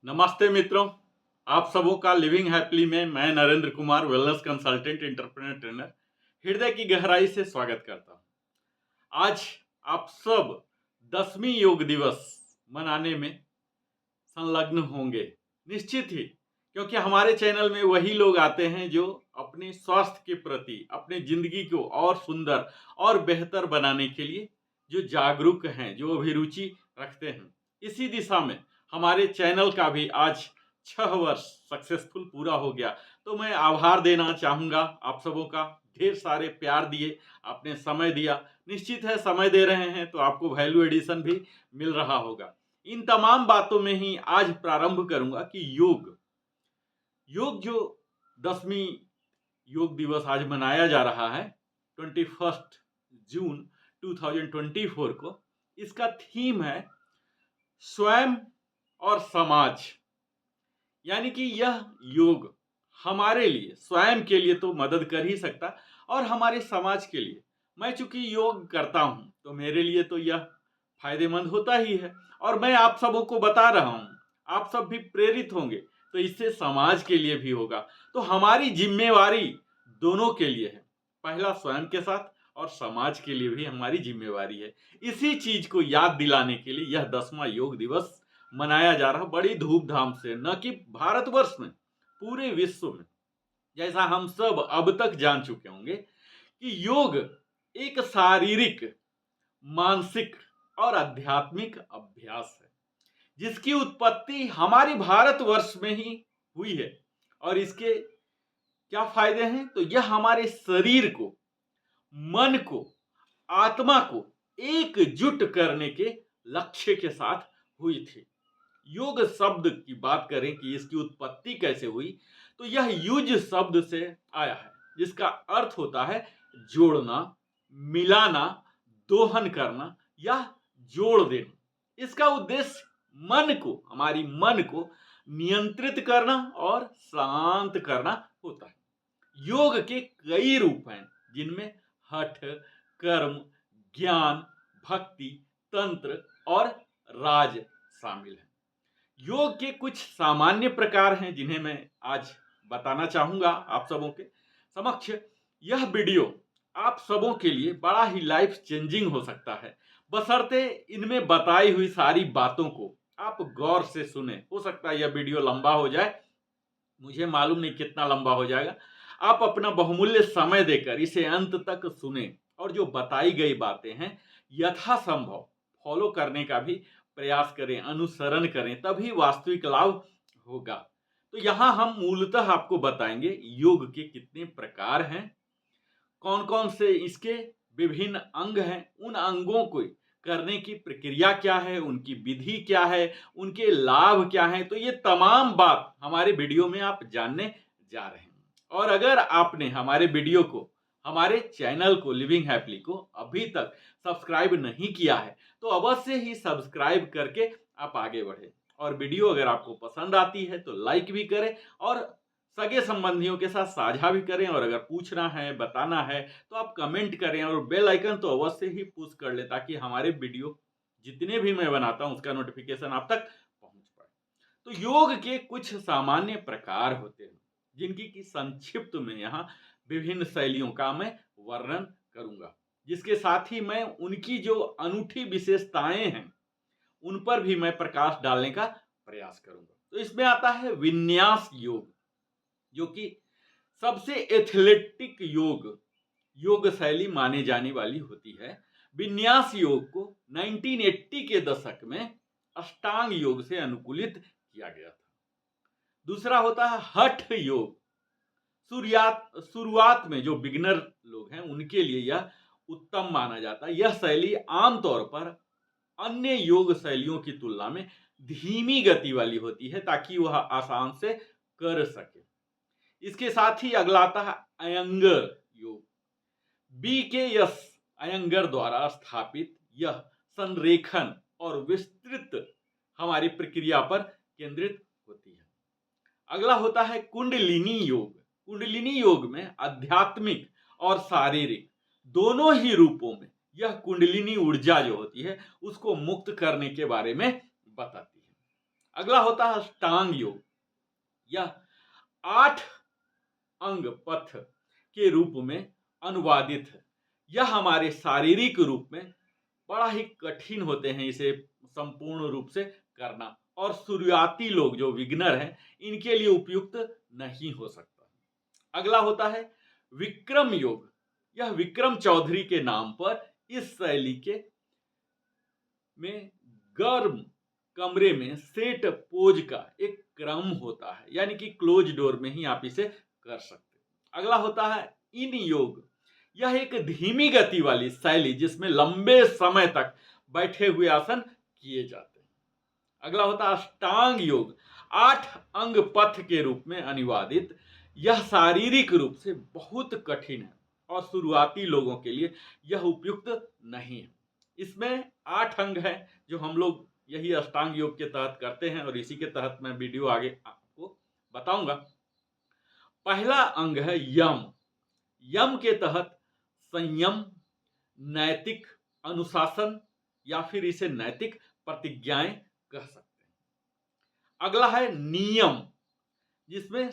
नमस्ते मित्रों, आप सबों का लिविंग हैप्पीली में मैं Narendra Kumar wellness consultant entrepreneur trainer हृदय की गहराई से स्वागत करता हूं। आज आप सब 10वीं योग दिवस मनाने में संलग्न होंगे निश्चित ही, क्योंकि हमारे चैनल में वही लोग आते हैं जो अपने स्वास्थ्य के प्रति अपने जिंदगी को और सुंदर और बेहतर बनाने के लिए जो जागरूक हैं, जो अभिरुचि रखते हैं। इसी दिशा में हमारे चैनल का भी आज 6 वर्ष सक्सेसफुल पूरा हो गया। तो मैं आभार देना चाहूँगा आप सबों का। ढेर सारे प्यार दिए, आपने समय दिया। निश्चित है समय दे रहे हैं तो आपको वैल्यू एडिशन भी मिल रहा होगा। इन तमाम बातों में ही आज प्रारंभ करूंगा कि योग जो 10वीं योग दिवस आज मनाया जा रहा है 21 जून 2024 को, इसका थीम है स्वयं और समाज। यानी कि यह योग हमारे लिए स्वयं के लिए तो मदद कर ही सकता और हमारे समाज के लिए। मैं चूंकि योग करता हूं तो मेरे लिए तो यह फायदेमंद होता ही है और मैं आप सबों को बता रहा हूं, आप सब भी प्रेरित होंगे तो इससे समाज के लिए भी होगा। तो हमारी जिम्मेवारी दोनों के लिए है, पहला स्वयं के साथ और समाज के लिए भी हमारी जिम्मेवारी है। इसी चीज को याद दिलाने के लिए यह 10वां योग दिवस मनाया जा रहा बड़ी धूमधाम से, न कि भारतवर्ष में, पूरे विश्व में। जैसा हम सब अब तक जान चुके होंगे कि योग एक शारीरिक, मानसिक और आध्यात्मिक अभ्यास है जिसकी उत्पत्ति हमारे भारतवर्ष में ही हुई है। और इसके क्या फायदे हैं? तो यह हमारे शरीर को, मन को, आत्मा को एकजुट करने के लक्ष्य के साथ हुई थी। योग शब्द की बात करें कि इसकी उत्पत्ति कैसे हुई, तो यह युज शब्द से आया है जिसका अर्थ होता है जोड़ना, मिलाना, दोहन करना या जोड़ देना। इसका उद्देश्य मन को, हमारी मन को नियंत्रित करना और शांत करना होता है। योग के कई रूप हैं जिनमें हठ, कर्म, ज्ञान, भक्ति, तंत्र और राज शामिल है। योग के कुछ सामान्य प्रकार हैं जिन्हें मैं आज बताना चाहूंगा आप सबों के समक्ष। यह वीडियो आप सबों के लिए बड़ा ही लाइफ चेंजिंग हो सकता है, बशर्ते इनमें बताई हुई सारी बातों को आप गौर से सुने। हो सकता है यह वीडियो लंबा हो जाए, मुझे मालूम नहीं कितना लंबा हो जाएगा। आप अपना बहुमूल्य समय देकर इसे अंत तक सुने और जो बताई गई बातें हैं यथासंभव फॉलो करने का भी प्रयास करें, अनुसरण करें, तभी वास्तविक लाभ होगा। तो यहां हम मूलतः आपको बताएंगे योग के कितने प्रकार हैं, कौन कौन से इसके विभिन्न अंग हैं, उन अंगों को करने की प्रक्रिया क्या है, उनकी विधि क्या है, उनके लाभ क्या हैं। तो ये तमाम बात हमारे वीडियो में आप जानने जा रहे हैं। और अगर आपने हमारे वीडियो को, हमारे चैनल को, लिविंग हैप्पीली को अभी तक सब्सक्राइब नहीं किया है तो अवश्य ही सब्सक्राइब करके आप आगे बढ़े। और वीडियो अगर आपको पसंद आती है तो लाइक भी करें और सगे संबंधियों के साथ साझा भी करें। और अगर पूछना है, बताना है तो आप कमेंट करें और बेल आइकन तो अवश्य ही पुश कर लें ताकि हमारे वीडियो जितने भी मैं बनाता हूं उसका नोटिफिकेशन आप तक पहुंच पाए। तो योग के कुछ सामान्य प्रकार होते हैं जिनकी की संक्षिप्त में यहाँ विभिन्न शैलियों का मैं वर्णन करूंगा, जिसके साथ ही मैं उनकी जो अनूठी विशेषताएं हैं उन पर भी मैं प्रकाश डालने का प्रयास करूंगा। तो इसमें आता है विन्यास योग, जो कि सबसे एथलेटिक योग शैली माने जाने वाली होती है। विन्यास योग को 1980 के दशक में अष्टांग योग से अनुकूलित किया गया था। दूसरा होता है हठ योग। शुरुआत में जो बिगिनर लोग हैं उनके लिए यह उत्तम माना जाता है। यह शैली आमतौर पर अन्य योग शैलियों की तुलना में धीमी गति वाली होती है ताकि वह आसान से कर सके। इसके साथ ही अगला आता है अयंगर योग। BKS अयंगर द्वारा स्थापित यह संरेखन और विस्तृत हमारी प्रक्रिया पर केंद्रित होती है। अगला होता है कुंडलिनी योग। कुंडलिनी योग में आध्यात्मिक और शारीरिक दोनों ही रूपों में यह कुंडलिनी ऊर्जा जो होती है उसको मुक्त करने के बारे में बताती है। अगला होता है अष्टांग योग। यह 8 अंग पथ के रूप में अनुवादित है। यह हमारे शारीरिक रूप में बड़ा ही कठिन होते हैं इसे संपूर्ण रूप से करना, और शुरुआती लोग जो बिगिनर हैं इनके लिए उपयुक्त नहीं हो सकता। अगला होता है विक्रम योग। यह विक्रम चौधरी के नाम पर इस शैली के में गर्म कमरे में सेट पोज का एक क्रम होता है, यानी कि क्लोज डोर में ही आप इसे कर सकते हैं। अगला होता है इन योग। यह एक धीमी गति वाली शैली जिसमें लंबे समय तक बैठे हुए आसन किए जाते हैं। अगला होता है अष्टांग योग, 8 अंग पथ के रूप में अनुवादित। यह शारीरिक रूप से बहुत कठिन है और शुरुआती लोगों के लिए यह उपयुक्त नहीं है। इसमें 8 अंग हैं जो हम लोग यही अष्टांग योग के तहत करते हैं, और इसी के तहत मैं वीडियो आगे आपको बताऊंगा। पहला अंग है यम। यम के तहत संयम, नैतिक अनुशासन या फिर इसे नैतिक प्रतिज्ञाएं कह सकते हैं। अगला है नियम, जिसमें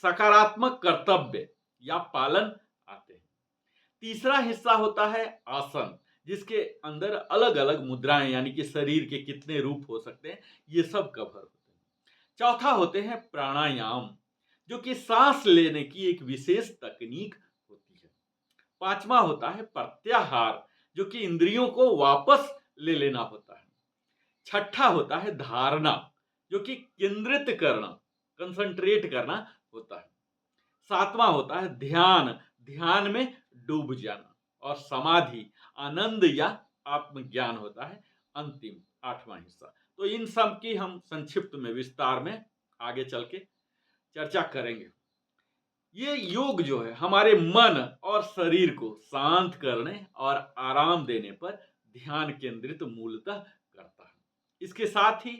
सकारात्मक कर्तव्य या पालन आते हैं। तीसरा हिस्सा होता है आसन, जिसके अंदर अलग अलग मुद्राएं यानी कि शरीर के कितने रूप हो सकते हैं ये सब कवर होते हैं। चौथा होते हैं प्राणायाम, जो कि सांस लेने की एक विशेष तकनीक होती है। पांचवा होता है प्रत्याहार, जो कि इंद्रियों को वापस ले लेना होता है। छठा होता है धारणा, जो कि केंद्रित करना, कंसंट्रेट करना होता है। सातवां होता है ध्यान, ध्यान में डूब जाना। और समाधि, आनंद या आत्मज्ञान होता है अंतिम 8वां हिस्सा। तो इन सब की हम संक्षिप्त में विस्तार में आगे चल के चर्चा करेंगे। ये योग जो है हमारे मन और शरीर को शांत करने और आराम देने पर ध्यान केंद्रित मूलतः करता है। इसके साथ ही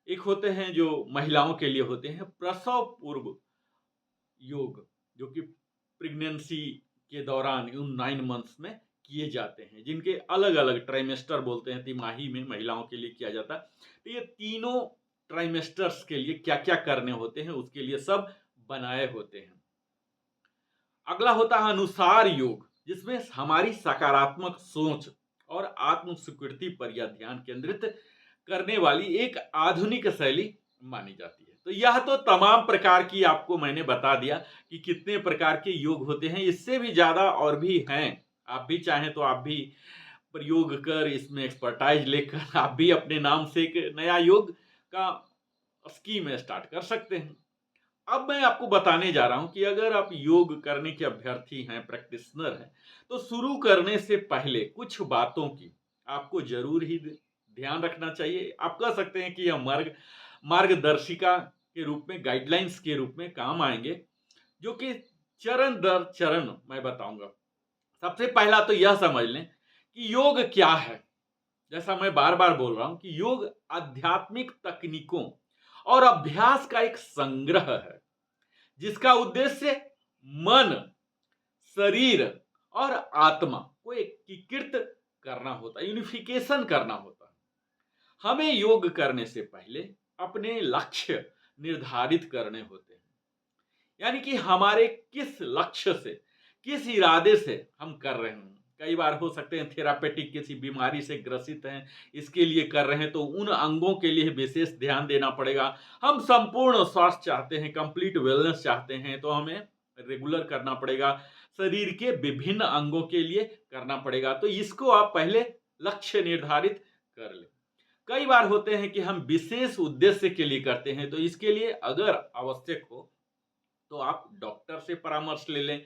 एक होते हैं जो महिलाओं के लिए होते हैं प्रसव पूर्व योग, जो कि प्रेगनेंसी के दौरान उन 9 मंथ्स में किए जाते हैं, जिनके अलग अलग ट्राइमेस्टर बोलते हैं, तिमाही में महिलाओं के लिए किया जाता है। तो ये तीनों ट्राइमेस्टर्स के लिए क्या क्या करने होते हैं उसके लिए सब बनाए होते हैं। अगला होता है अनुसार योग, जिसमें हमारी सकारात्मक सोच और आत्म स्वीकृति पर यह ध्यान केंद्रित करने वाली एक आधुनिक शैली मानी जाती है। तो यह तो तमाम प्रकार की आपको मैंने बता दिया कि कितने प्रकार के योग होते हैं। इससे भी ज्यादा और भी हैं, आप भी चाहें तो आप भी प्रयोग कर इसमें एक्सपर्टाइज लेकर आप भी अपने नाम से एक नया योग का स्कीम स्टार्ट कर सकते हैं। अब मैं आपको बताने जा रहा हूं कि अगर आप योग करने के अभ्यर्थी हैं, प्रैक्टिशनर हैं, तो शुरू करने से पहले कुछ बातों की आपको जरूर ही ध्यान रखना चाहिए। आप कह सकते हैं कि यह मार्गदर्शिका के रूप में, गाइडलाइंस के रूप में काम आएंगे, जो कि चरण दर चरण मैं बताऊंगा। सबसे पहला तो यह समझ लें कि योग क्या है। जैसा मैं बार बार बोल रहा हूं कि योग आध्यात्मिक तकनीकों और अभ्यास का एक संग्रह है, जिसका उद्देश्य मन, शरीर और आत्मा को एकीकृत करना होता है, यूनिफिकेशन करना होता है। हमें योग करने से पहले अपने लक्ष्य निर्धारित करने होते हैं, यानी कि हमारे किस लक्ष्य से, किस इरादे से हम कर रहे हैं। कई बार हो सकते हैं थेरापेटिक किसी बीमारी से ग्रसित हैं, इसके लिए कर रहे हैं, तो उन अंगों के लिए विशेष ध्यान देना पड़ेगा। हम संपूर्ण स्वास्थ्य चाहते हैं, कंप्लीट वेलनेस चाहते हैं, तो हमें रेगुलर करना पड़ेगा। शरीर के विभिन्न अंगों के लिए करना पड़ेगा, तो इसको आप पहले लक्ष्य निर्धारित कर लें। कई बार होते हैं कि हम विशेष उद्देश्य के लिए करते हैं, तो इसके लिए अगर आवश्यक हो तो आप डॉक्टर से परामर्श ले लें।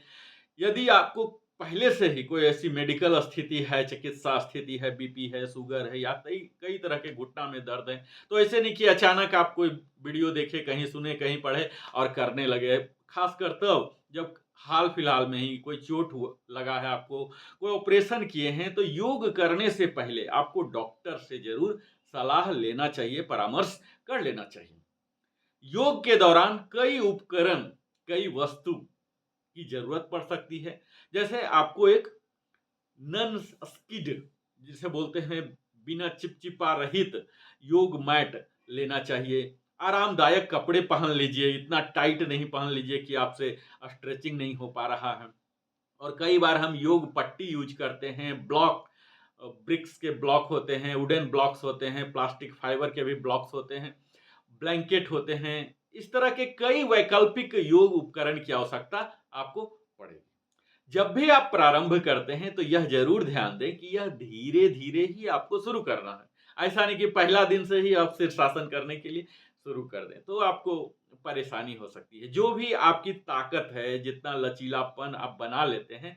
यदि आपको पहले से ही कोई ऐसी मेडिकल स्थिति है, चिकित्सा स्थिति है, बीपी है, शुगर है, या कई तरह के घुटना में दर्द है, तो ऐसे नहीं कि अचानक आप कोई वीडियो देखे, कहीं सुने, कहीं पढ़े और करने लगे। खासकर तब जब हाल फिलहाल में ही कोई चोट लगा है आपको, कोई ऑपरेशन किए हैं, तो योग करने से पहले आपको डॉक्टर से जरूर सलाह लेना चाहिए, परामर्श कर लेना चाहिए। योग के दौरान कई उपकरण, कई वस्तु की जरूरत पड़ सकती है। जैसे आपको एक नन स्किड, जिसे बोलते हैं बिना चिपचिपा रहित योग मैट लेना चाहिए। आरामदायक कपड़े पहन लीजिए, इतना टाइट नहीं पहन लीजिए कि आपसे स्ट्रेचिंग नहीं हो पा रहा है। और कई बार हम योग पट्टी यूज करते हैं, ब्लॉक ब्रिक्स के ब्लॉक होते हैं, वुडन ब्लॉक्स होते हैं, प्लास्टिक फाइबर के भी ब्लॉक्स होते हैं, ब्लैंकेट होते हैं। इस तरह के कई वैकल्पिक योग उपकरण की आवश्यकता आपको पड़ेगी। जब भी आप प्रारंभ करते हैं तो यह जरूर ध्यान दें कि यह धीरे धीरे ही आपको शुरू करना है। ऐसा नहीं कि पहला दिन से ही आप शीर्षासन करने के लिए शुरू कर दें, तो आपको परेशानी हो सकती है। जो भी आपकी ताकत है, जितना लचीलापन आप बना लेते हैं,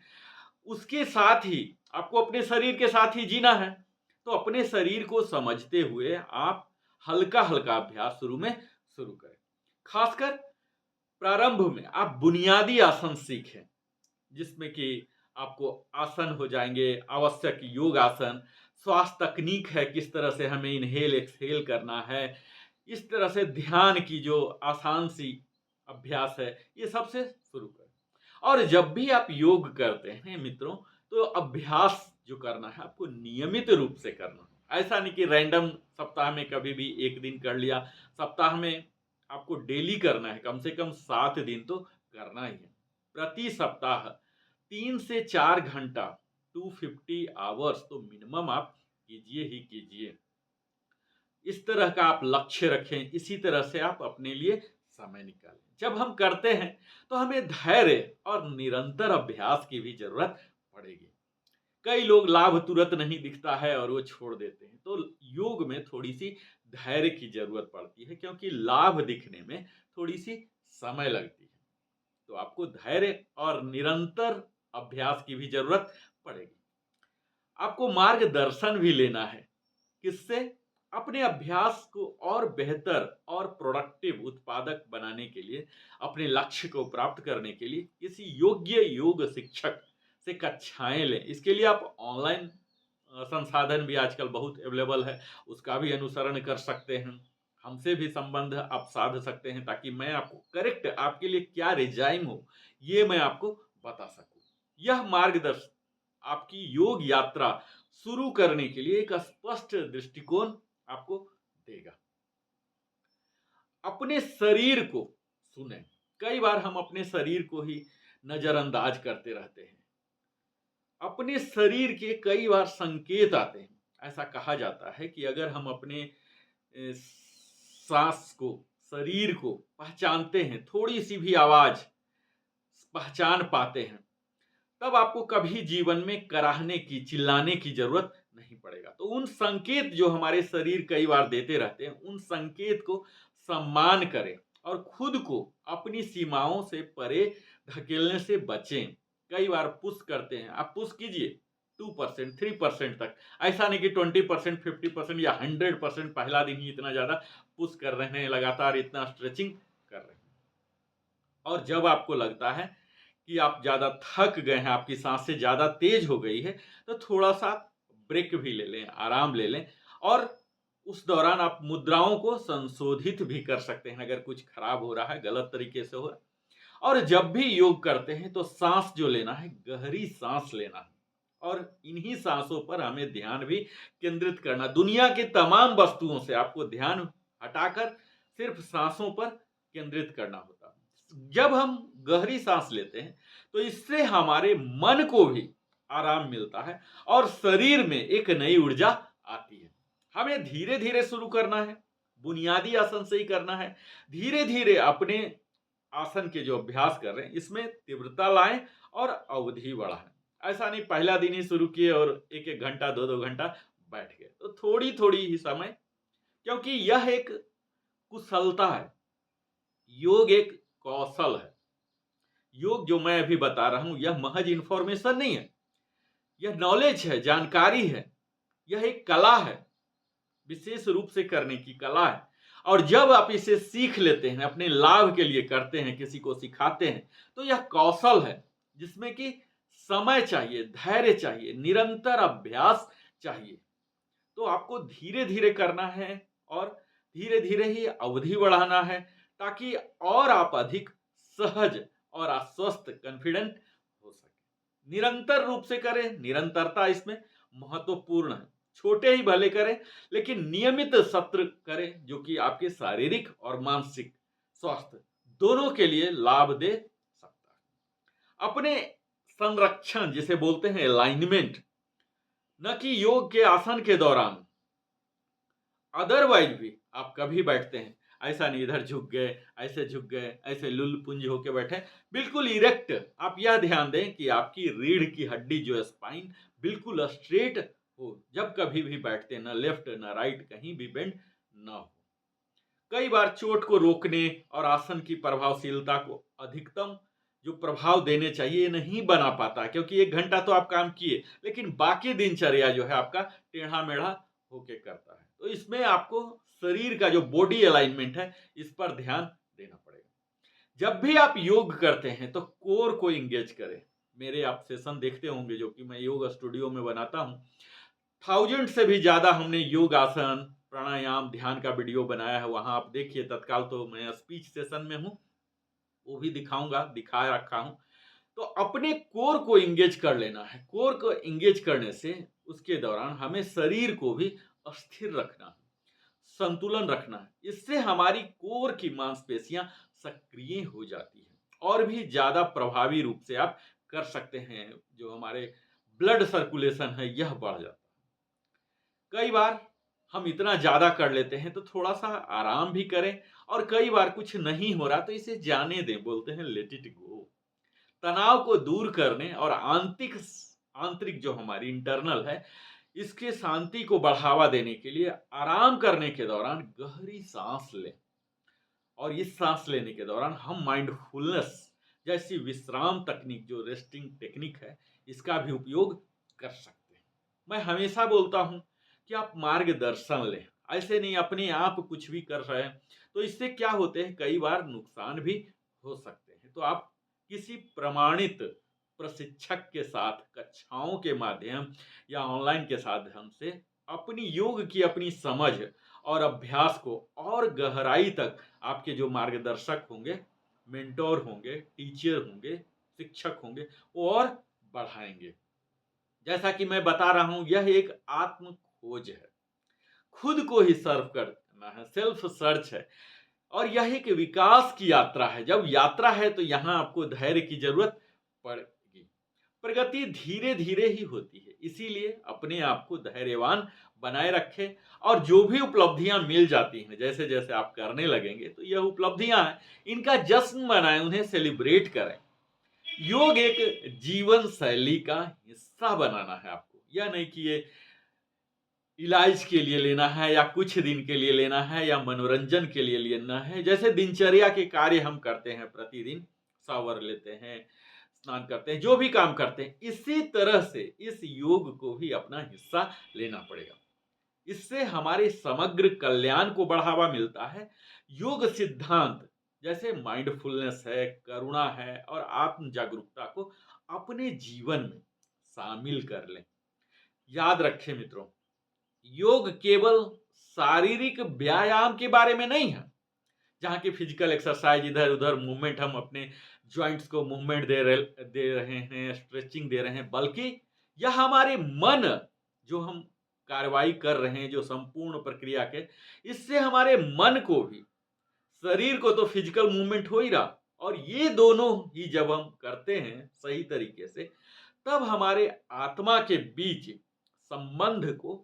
उसके साथ ही आपको अपने शरीर के साथ ही जीना है। तो अपने शरीर को समझते हुए आप हल्का हल्का अभ्यास शुरू में शुरू करें। खासकर प्रारंभ में आप बुनियादी आसन सीखें, जिसमें कि आपको आसन हो जाएंगे आवश्यक योग आसन, श्वास तकनीक है, किस तरह से हमें इनहेल एक्सहेल करना है, इस तरह से ध्यान की जो आसान सी अभ्यास है, ये सबसे शुरू करें। और जब भी आप योग करते हैं मित्रों, तो अभ्यास जो करना है आपको नियमित रूप से करना है। ऐसा नहीं कि रैंडम सप्ताह में कभी भी एक दिन कर लिया। सप्ताह में आपको डेली करना है, कम से कम 7 दिन तो करना ही है। प्रति सप्ताह 3 से 4 घंटा 250 आवर्स तो मिनिमम आप कीजिए ही कीजिए। इस तरह का आप लक्ष्य रखें, इसी तरह से आप अपने लिए समय निकालें। जब हम करते हैं तो हमें धैर्य और निरंतर अभ्यास की भी जरूरत पड़ेगी। कई लोग लाभ तुरंत नहीं दिखता है और वो छोड़ देते हैं, तो योग में थोड़ी सी धैर्य की जरूरत पड़ती है, क्योंकि लाभ दिखने में थोड़ी सी समय लगती है। तो आपको धैर्य और निरंतर अभ्यास की भी जरूरत पड़ेगी। आपको मार्गदर्शन भी लेना है, किससे? अपने अभ्यास को और बेहतर और प्रोडक्टिव उत्पादक बनाने के लिए, अपने लक्ष्य को प्राप्त करने के लिए किसी योग्य योग शिक्षक से कक्षाएं लें। इसके लिए आप ऑनलाइन संसाधन भी आजकल बहुत अवेलेबल है, उसका भी अनुसरण कर सकते हैं। हमसे भी संबंध आप साध सकते हैं, ताकि मैं आपको करेक्ट आपके लिए क्या रिजाइम हो, ये मैं आपको बता सकूं। यह मार्गदर्शन आपकी योग यात्रा शुरू करने के लिए एक स्पष्ट दृष्टिकोण आपको देगा। अपने शरीर को सुने। कई बार हम अपने शरीर को ही नजरअंदाज करते रहते हैं। अपने शरीर के कई बार संकेत आते हैं। ऐसा कहा जाता है कि अगर हम अपने सांस को, शरीर को पहचानते हैं, थोड़ी सी भी आवाज पहचान पाते हैं, तब आपको कभी जीवन में कराहने की, चिल्लाने की जरूरत नहीं पड़ेगा। तो उन संकेत जो हमारे शरीर कई बार देते रहते हैं, उन संकेत को सम्मान करें और खुद को अपनी सीमाओं से परे धकेलने से बचें। कई बार पुश करते हैं, आप पुश कीजिए 2%, 3% तक। ऐसा नहीं कि 20%, 50% या 100% पहला दिन ही इतना ज्यादा पुश कर रहे हैं, लगातार इतना स्ट्रेचिंग कर रहे हैं। और जब आपको लगता है कि आप ज्यादा थक गए हैं, आपकी सांसें ज्यादा तेज हो गई है, तो थोड़ा सा ब्रेक भी ले लें, आराम ले लें। और उस दौरान आप मुद्राओं को संशोधित भी कर सकते हैं, अगर कुछ खराब हो रहा है, गलत तरीके से हो रहा है। और जब भी योग करते हैं तो सांस जो लेना है, गहरी सांस लेना है, और इन्हीं सांसों पर हमें ध्यान भी केंद्रित करना। दुनिया की तमाम वस्तुओं से आपको ध्यान हटाकर सिर्फ सांसों पर केंद्रित करना होता है। जब हम गहरी सांस लेते हैं तो इससे हमारे मन को भी आराम मिलता है और शरीर में एक नई ऊर्जा आती है। हमें धीरे धीरे शुरू करना है, बुनियादी आसन से ही करना है। धीरे धीरे अपने आसन के जो अभ्यास कर रहे हैं, इसमें तीव्रता लाएं और अवधि बढ़ाएं। ऐसा नहीं पहला दिन ही शुरू किए और एक एक घंटा, दो दो घंटा बैठ गए, तो थोड़ी थोड़ी ही समय, क्योंकि यह एक कुशलता है। योग एक कौशल है। योग जो मैं अभी बता रहा हूं, यह महज इंफॉर्मेशन नहीं है, यह नॉलेज है, जानकारी है। यह एक कला है, विशेष रूप से करने की कला है। और जब आप इसे सीख लेते हैं, अपने लाभ के लिए करते हैं, किसी को सिखाते हैं, तो यह कौशल है जिसमें कि समय चाहिए, धैर्य चाहिए, निरंतर अभ्यास चाहिए। तो आपको धीरे धीरे करना है और धीरे धीरे ही अवधि बढ़ाना है, ताकि और आप अधिक सहज और आश्वस्त, कॉन्फिडेंट हो सके। निरंतर रूप से करें, निरंतरता इसमें महत्वपूर्ण है। छोटे ही भले करें, लेकिन नियमित सत्र करें जो कि आपके शारीरिक और मानसिक स्वास्थ्य दोनों के लिए लाभ दे सकता है। अपने संरक्षण जिसे बोलते हैं अलाइनमेंट, न कि योग के आसन के दौरान, अदरवाइज भी आप कभी बैठते हैं, ऐसा नहीं इधर झुक गए, ऐसे झुक गए, ऐसे लुल-पुंज होके बैठे, बिल्कुल इरेक्ट। आप यह ध्यान दें कि आपकी रीढ़ की हड्डी जो है स्पाइन बिल्कुल स्ट्रेट हो, जब कभी भी बैठते हैं, ना लेफ्ट ना राइट कहीं भी बेंड ना हो। कई बार चोट को रोकने और आसन की प्रभावशीलता को अधिकतम जो प्रभाव देने चाहिए नहीं बना पाता, क्योंकि 1 घंटा तो आप काम किए, लेकिन बाकी दिनचर्या जो है आपका टेढ़ा-मेढ़ा होके करता है। तो इसमें आपको शरीर का जो बॉडी अलाइनमेंट है, इस पर ध्यान देना पड़ेगा। जब भी आप योग करते हैं तो कोर को एंगेज करें। मेरे आप सेशन देखते होंगे जो कि मैं योग स्टूडियो में बनाता हूँ। 1000 से भी ज़्यादा हमने योग आसन, प्राणायाम, ध्यान का वीडियो बनाया है, वहाँ आप देखिए। तत्काल तो मैं स्पीच सेशन में हूँ, वो भी दिखाऊँगा, दिखा रखा हूँ। तो अपने कोर को एंगेज कर लेना है। कोर को एंगेज करने से उसके दौरान हमें शरीर को भी स्थिर रखना है, संतुलन रखना है। इससे हमारी कोर की मांसपेशियां सक्रिय हो जाती हैं और भी ज़्यादा प्रभावी रूप से आप कर सकते हैं। जो हमारे ब्लड सर्कुलेशन है यह बढ़ जाता है। कई बार हम इतना ज़्यादा कर लेते हैं तो थोड़ा-सा आराम भी करें, और कई बार कुछ नहीं हो रहा तो इसे जाने दें, बोलते हैं लेट इट गो। तनाव को दूर करने और आंतरिक जो हमारी इंटरनल है, इसके शांति को बढ़ावा देने के लिए आराम करने के दौरान गहरी सांस लें, और इस सांस लेने के दौरान हम माइंडफुलनेस जैसी विश्राम तकनीक, जो रेस्टिंग टेक्निक है, इसका भी उपयोग कर सकते हैं। मैं हमेशा बोलता हूं कि आप मार्गदर्शन लें, ऐसे नहीं अपने आप कुछ भी कर रहे हैं, तो इससे क्या होते हैं, कई बार नुकसान भी हो सकते हैं। तो आप किसी प्रमाणित प्रशिक्षक के साथ कक्षाओं के माध्यम या ऑनलाइन के माध्यम से अपनी योग की अपनी समझ और अभ्यास को और गहराई तक आपके जो मार्गदर्शक होंगे, मेंटोर होंगे, टीचर होंगे, शिक्षक होंगे, वो और बढ़ाएंगे। जैसा कि मैं बता रहा हूं, यह एक आत्म खोज है, खुद को ही सर्व करना है, सेल्फ सर्च है, और यह एक विकास की यात्रा है। जब यात्रा है तो यहाँ आपको धैर्य की जरूरत पड़ेगी। प्रगति धीरे धीरे ही होती है, इसीलिए अपने आप को धैर्यवान बनाए रखें, और जो भी उपलब्धियां मिल जाती हैं, जैसे जैसे आप करने लगेंगे तो यह उपलब्धियां हैं, इनका जश्न मनाएं, उन्हें सेलिब्रेट करें। योग एक जीवन शैली का हिस्सा बनाना है आपको, यह नहीं कि ये इलाज के लिए लेना है या कुछ दिन के लिए लेना है या मनोरंजन के लिए लेना है। जैसे दिनचर्या के कार्य हम करते हैं, प्रतिदिन शावर लेते हैं, स्नान करते हैं, जो भी काम करते हैं, इसी तरह से इस योग को भी अपना हिस्सा लेना पड़ेगा। इससे हमारे समग्र कल्याण को बढ़ावा मिलता है। योग सिद्धांत जैसे माइंडफुलनेस है, करुणा है और आत्म जागरूकता को अपने जीवन में शामिल कर लें। याद रखें मित्रों, योग केवल शारीरिक व्यायाम के बारे में नहीं है, जहाँ की फिजिकल एक्सरसाइज, इधर उधर मूवमेंट, हम अपने जॉइंट्स को मूवमेंट दे रहे हैं, स्ट्रेचिंग दे रहे हैं, बल्कि यह हमारे मन, जो हम कार्रवाई कर रहे हैं, जो संपूर्ण प्रक्रिया के, इससे हमारे मन को भी, शरीर को तो फिजिकल मूवमेंट हो ही रहा, और ये दोनों ही जब हम करते हैं सही तरीके से, तब हमारे आत्मा के बीच संबंध को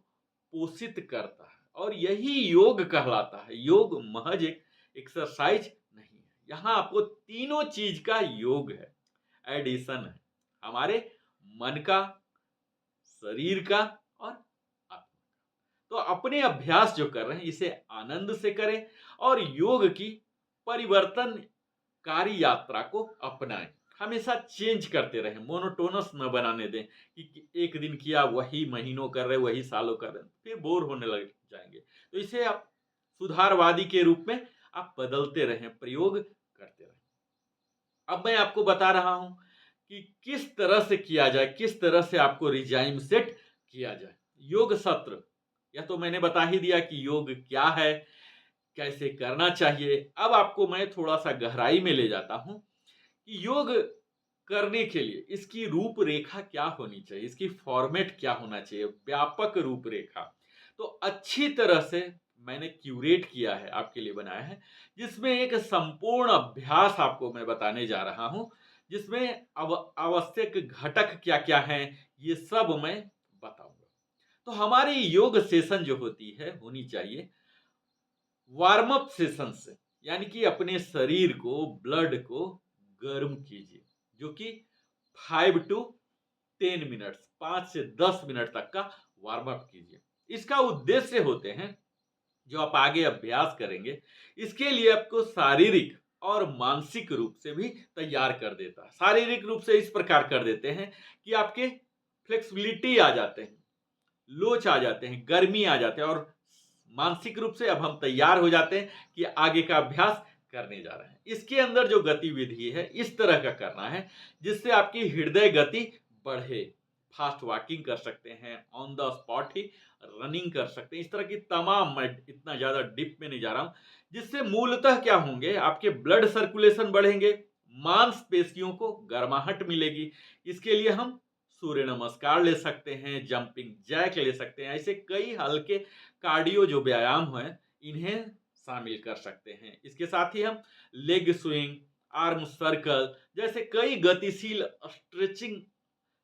पोषित करता है, और यही योग कहलाता है। योग महज एक एक्सरसाइज नहीं है, यहाँ आपको तीनों चीज का योग है, एडिशन है, हमारे मन का, शरीर का और आत्मा का। तो अपने अभ्यास जो कर रहे हैं, इसे आनंद से करें और योग की परिवर्तनकारी यात्रा को अपनाएं। हमेशा चेंज करते रहें, मोनोटोनस न बनाने दें कि एक दिन किया वही महीनों कर रहे, वही सालों कर रहे, फिर बोर होने लग जाएंगे। तो इसे आप सुधारवादी के रूप में आप बदलते रहें, प्रयोग करते रहें। अब मैं आपको बता रहा हूं कि किस तरह से किया जाए, किस तरह से आपको रिजाइम सेट किया जाए। योग सत्र, यह तो मैंने बता ही दिया कि योग क्या है, कैसे करना चाहिए। अब आपको मैं थोड़ा सा गहराई में ले जाता हूं कि योग करने के लिए इसकी रूपरेखा क्या होनी चाहिए, इसकी फॉर्मेट क्या होना चाहिए, व्यापक रूपरेखा तो अच्छी तरह से मैंने क्यूरेट किया है, आपके लिए बनाया है, जिसमें एक संपूर्ण अभ्यास आपको मैं बताने जा रहा हूं, जिसमें आवश्यक घटक क्या क्या हैं ये सब मैं बताऊंगा। तो हमारी योग सेशन जो होनी चाहिए वार्म अप सेशन से, यानी कि अपने शरीर को, ब्लड को गर्म कीजिए, जो कि 5 to 10 मिनट्स, 5 से 10 मिनट तक का वार्म अप कीजिए। इसका उद्देश्य होते हैं जो आप आगे अभ्यास करेंगे, इसके लिए आपको शारीरिक और मानसिक रूप से भी तैयार कर देता है। शारीरिक रूप से इस प्रकार कर देते हैं कि आपके फ्लेक्सिबिलिटी आ जाते हैं, लोच आ जाते हैं, गर्मी आ जाते हैं, और मानसिक रूप से अब हम तैयार हो जाते हैं कि आगे का अभ्यास करने जा रहे हैं। इसके अंदर जो गतिविधि है इस तरह का करना है जिससे आपकी हृदय गति बढ़े। फास्ट वॉकिंग कर सकते हैं, on the spot he running कर सकते हैं, इस तरह की तमाम, मैं इतना ज्यादा डीप में नहीं जा रहा हूं, जिससे मूलतः क्या होंगे, आपके ब्लड सर्कुलेशन बढ़ेंगे, मांसपेशियों को गर्माहट मिलेगी। इसके लिए हम सूर्य नमस्कार ले सकते हैं, जंपिंग जैक ले सकते हैं, ऐसे कई हल्के कार्डियो जो व्यायाम है इन्हें शामिल कर सकते हैं। इसके साथ ही हम लेग स्विंग, आर्म सर्कल जैसे कई गतिशील स्ट्रेचिंग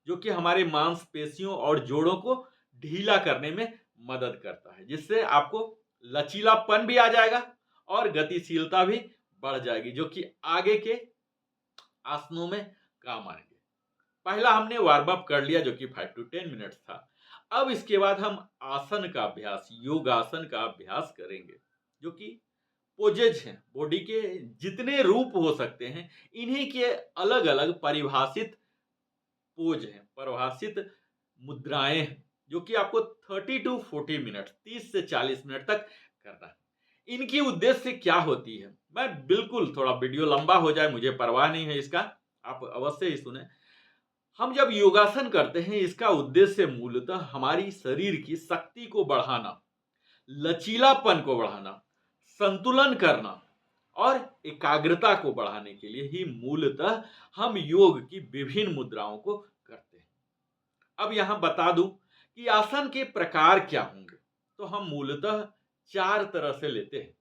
जो कि हमारे मांसपेशियों और जोड़ों को ढीला करने में मदद करता है, जिससे आपको लचीलापन भी आ जाएगा और गतिशीलता भी बढ़ जाएगी, जो कि आगे के आसनों में काम आएंगे। पहला हमने वार्म अप कर लिया जो कि 5 to 10 मिनट्स था। अब इसके बाद हम आसन का अभ्यास, योगासन का अभ्यास करेंगे, जो कि पोजेज हैं, बॉडी के जितने रूप हो सकते हैं इन्हीं के अलग अलग परिभाषित पोज हैं, परिभाषित मुद्राएं हैं, जो कि आपको 30 to 40 मिनट, 30 से 40 मिनट तक करना है। इनकी उद्देश्य क्या होती है, मैं बिल्कुल, थोड़ा वीडियो लंबा हो जाए मुझे परवाह नहीं है इसका, आप अवश्य ही सुने। हम जब योगासन करते हैं इसका उद्देश्य मूलतः हमारी शरीर की शक्ति को बढ़ाना, लचीलापन को बढ़ाना, संतुलन करना और एकाग्रता को बढ़ाने के लिए ही मूलतः हम योग की विभिन्न मुद्राओं को करते हैं। अब यहां बता दूं कि आसन के प्रकार क्या होंगे, तो हम मूलतः 4 तरह से लेते हैं।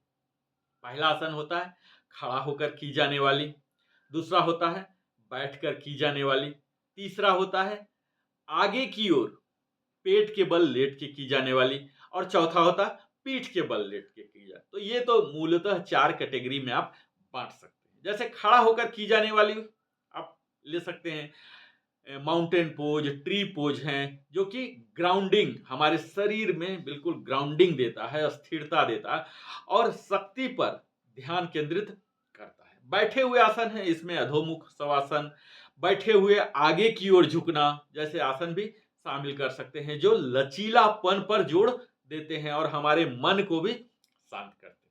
पहला आसन होता है खड़ा होकर की जाने वाली, दूसरा होता है बैठकर की जाने वाली, तीसरा होता है आगे की ओर पेट के बल लेट के की जाने वाली, और चौथा होता है पीठ के बल लेट के की जाए। तो ये तो मूलतः 4 कैटेगरी में आप बांट सकते हैं। जैसे खड़ा होकर की जाने वाली आप ले सकते हैं माउंटेन पोज, ट्री पोज हैं, जो कि ग्राउंडिंग, हमारे शरीर में बिल्कुल ग्राउंडिंग देता है, स्थिरता देता है और शक्ति पर ध्यान केंद्रित करता है। बैठे हुए आसन है, इसमें अधोमुख शवासन, बैठे हुए आगे की ओर झुकना जैसे आसन भी शामिल कर सकते हैं, जो लचीलापन पर जोर देते हैं और हमारे मन को भी शांत करते हैं।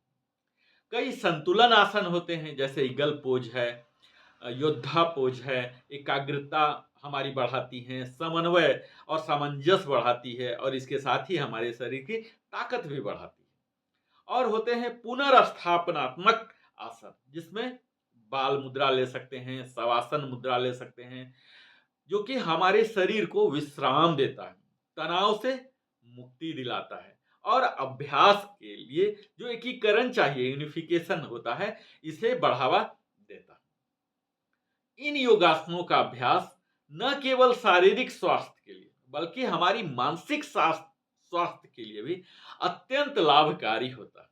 कई संतुलन आसन होते हैं, जैसे ईगल पोज है, योद्धा पोज है, एकाग्रता हमारी बढ़ाती है, समन्वय और सामंजस्य बढ़ाती है, और इसके साथ ही हमारे शरीर की ताकत भी बढ़ाती है। और होते हैं पुनर्स्थापनात्मक आसन, जिसमें बाल मुद्रा ले सकते हैं, शवासन मुद्रा ले सकते हैं, जो कि हमारे शरीर को विश्राम देता है, तनाव से मुक्ति दिलाता है और अभ्यास के लिए जो एकीकरण चाहिए, यूनिफिकेशन होता है, इसे बढ़ावा देता है। इन योगासनों का अभ्यास न केवल शारीरिक स्वास्थ्य के लिए बल्कि हमारी मानसिक स्वास्थ्य के लिए भी अत्यंत लाभकारी होता है।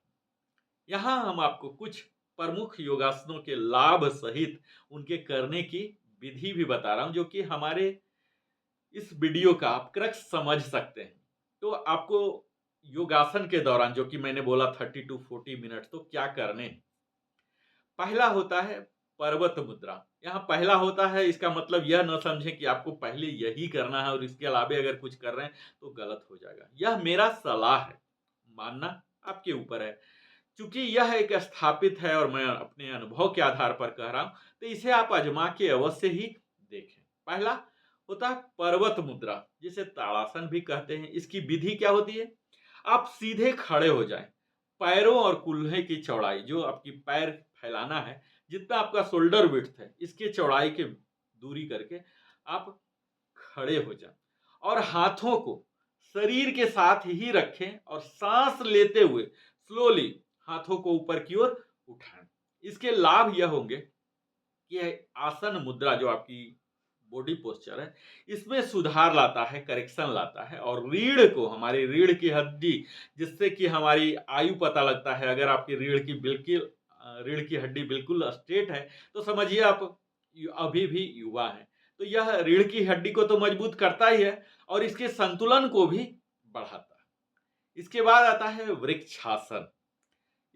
यहाँ हम आपको कुछ प्रमुख योगासनों के लाभ सहित उनके करने की विधि भी बता रहा हूं, जो कि हमारे इस वीडियो का आप क्रक्स समझ सकते हैं। तो आपको योगासन के दौरान, जो कि मैंने बोला 30 to 40 मिनट, तो क्या करने, पहला होता है पर्वत मुद्रा। यहाँ पहला होता है, इसका मतलब यह न समझें कि आपको पहले यही करना है और इसके अलावा अगर कुछ कर रहे हैं तो गलत हो जाएगा। यह मेरा सलाह है, मानना आपके ऊपर है। चूंकि यह एक स्थापित है और मैं अपने अनुभव के आधार पर कह रहा हूं, तो इसे आप आजमा के अवश्य ही देखें। पहला होता है पर्वत मुद्रा, जिसे ताड़ासन भी कहते हैं। इसकी विधि क्या होती है, आप सीधे खड़े हो जाएं, पैरों और कुल्हे की चौड़ाई, जो आपकी पैर फैलाना है, जितना आपका शोल्डर विड्थ है इसके चौड़ाई के दूरी करके आप खड़े हो जाएं और हाथों को शरीर के साथ ही रखें और सांस लेते हुए स्लोली हाथों को ऊपर की ओर उठाएं। इसके लाभ यह होंगे कि आसन मुद्रा जो आपकी बॉडी पोस्चर है इसमें सुधार लाता है, करेक्शन लाता है और रीढ़ को, हमारी रीढ़ की हड्डी, जिससे कि हमारी आयु पता लगता है। अगर आपकी रीढ़ की हड्डी बिल्कुल स्ट्रेट है तो समझिए आप अभी भी युवा हैं। तो यह रीढ़ की हड्डी को तो मजबूत करता ही है और इसके संतुलन को भी बढ़ाता है। इसके बाद आता है वृक्षासन।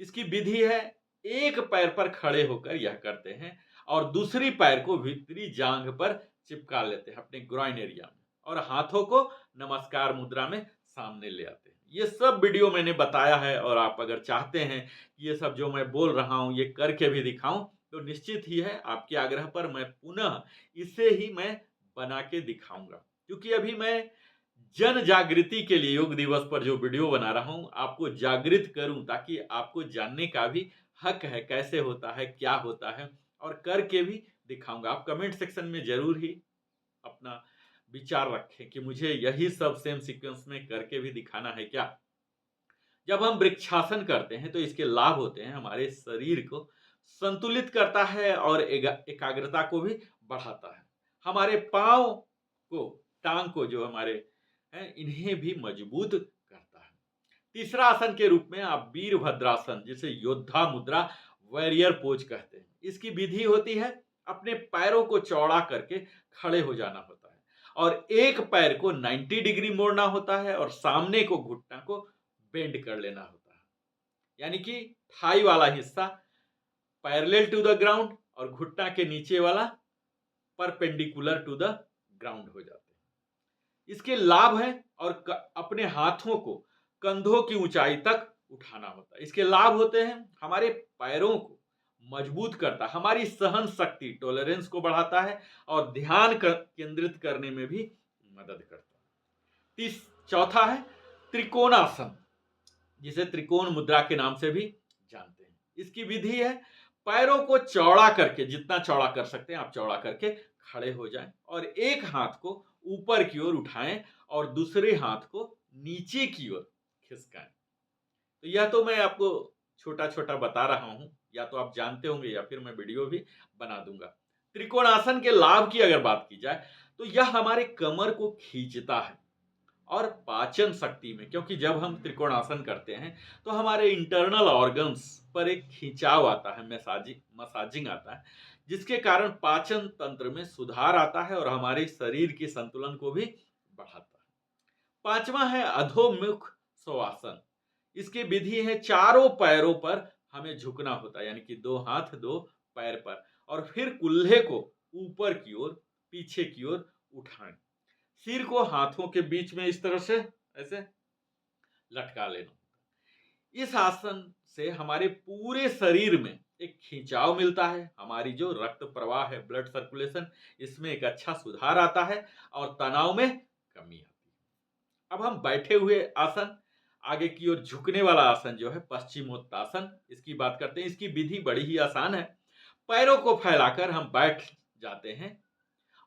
इसकी विधि है, एक पैर पर खड़े होकर यह करते हैं और दूसरी पैर को भीतरी जांघ पर चिपका लेते हैं अपने ग्रॉइन एरिया में और हाथों को नमस्कार मुद्रा में सामने ले आते हैं। ये सब वीडियो मैंने बताया है और आप अगर चाहते हैं कि ये सब जो मैं बोल रहा हूं ये करके भी दिखाऊं तो निश्चित ही है आपके आग्रह पर मैं पुनः इसे ही मैं बना के दिखाऊंगा, क्योंकि अभी मैं जन जागृति के लिए योग दिवस पर जो वीडियो बना रहा हूं आपको जागृत करूं, ताकि आपको जानने का भी हक है कैसे होता है, क्या होता है और करके भी दिखाऊंगा। आप कमेंट सेक्शन में जरूर ही अपना विचार रखें कि मुझे यही सब सेम सीक्वेंस में करके भी दिखाना है क्या। जब हम वृक्षासन करते हैं तो इसके लाभ होते हैं, हमारे शरीर को संतुलित करता है और एकाग्रता को भी बढ़ाता है। हमारे पांव को, टांग को जो हमारे हैं इन्हें भी मजबूत करता है। तीसरा आसन के रूप में आप वीरभद्रासन, जिसे योद्धा मुद्रा, वॉरियर पोज कहते हैं। इसकी विधि होती है, अपने पैरों को चौड़ा करके खड़े हो जाना होता है और एक पैर को 90 डिग्री मोड़ना होता है और सामने को, घुटना को बेंड कर लेना होता है। यानी कि थाई वाला हिस्सा पैरेलल टू द ग्राउंड और घुटना के नीचे वाला परपेंडिकुलर टू द ग्राउंड हो जाते हैं। इसके लाभ हैं और अपने हाथों को कंधों की ऊंचाई तक उठाना होता है। इसके लाभ होते हैं, हमारे पैरों को मजबूत करता है, हमारी सहन शक्ति, टॉलरेंस को बढ़ाता है और ध्यान केंद्रित करने में भी मदद करता है। चौथा है त्रिकोणासन, जिसे त्रिकोण मुद्रा के नाम से भी जानते हैं। इसकी विधि है, पैरों को चौड़ा करके, जितना चौड़ा कर सकते हैं आप चौड़ा करके खड़े हो जाएं और एक हाथ को ऊपर की ओर उठाएं और दूसरे हाथ को नीचे की ओर खिसकाएं। तो यह तो मैं आपको छोटा छोटा बता रहा हूं, या तो आप जानते होंगे या फिर मैं वीडियो भी बना दूंगा। त्रिकोणासन के लाभ की अगर बात की जाए तो यह हमारे कमर को खींचता है और पाचन शक्ति में, क्योंकि जब हम त्रिकोणासन करते हैं तो हमारे इंटरनल ऑर्गन्स पर एक खिंचाव आता है, मसाजिंग आता है, जिसके कारण पाचन तंत्र में सुधार आता है और हमारे शरीर के संतुलन को भी बढ़ाता है। पांचवा है अधोमुख शवासन। इसकी विधि है, चारों पैरों पर हमें झुकना होता है, यानी कि दो हाथ दो पैर पर, और फिर कुल्हे को ऊपर की ओर, पीछे की ओर उठाएं। सिर को हाथों के बीच में इस तरह से ऐसे लटका लेना। इस आसन से हमारे पूरे शरीर में एक खिंचाव मिलता है, हमारी जो रक्त प्रवाह है, ब्लड सर्कुलेशन, इसमें एक अच्छा सुधार आता है और तनाव में कमी आती है। अब हम बैठे हुए आसन, आगे की ओर झुकने वाला आसन जो है पश्चिमोत्तासन, इसकी बात करते हैं। इसकी विधि बड़ी ही आसान है। पैरों को फैलाकर हम बैठ जाते हैं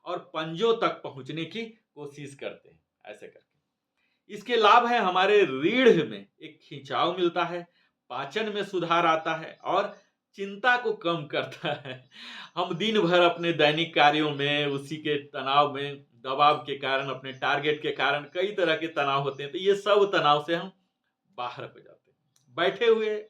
और पंजों तक पहुंचने की कोशिश करते हैं, ऐसे करके। इसके लाभ है, हमारे रीढ़ में एक खिंचाव मिलता है, पाचन में सुधार आता है और चिंता को कम करता है। हम दिन भर अपने दैनिक कार्यों में, उसी के तनाव में, दबाव के कारण, अपने टारगेट के कारण कई तरह के तनाव होते हैं, तो ये सब तनाव से हम बाहर हो जाते हैं। बैठे हुए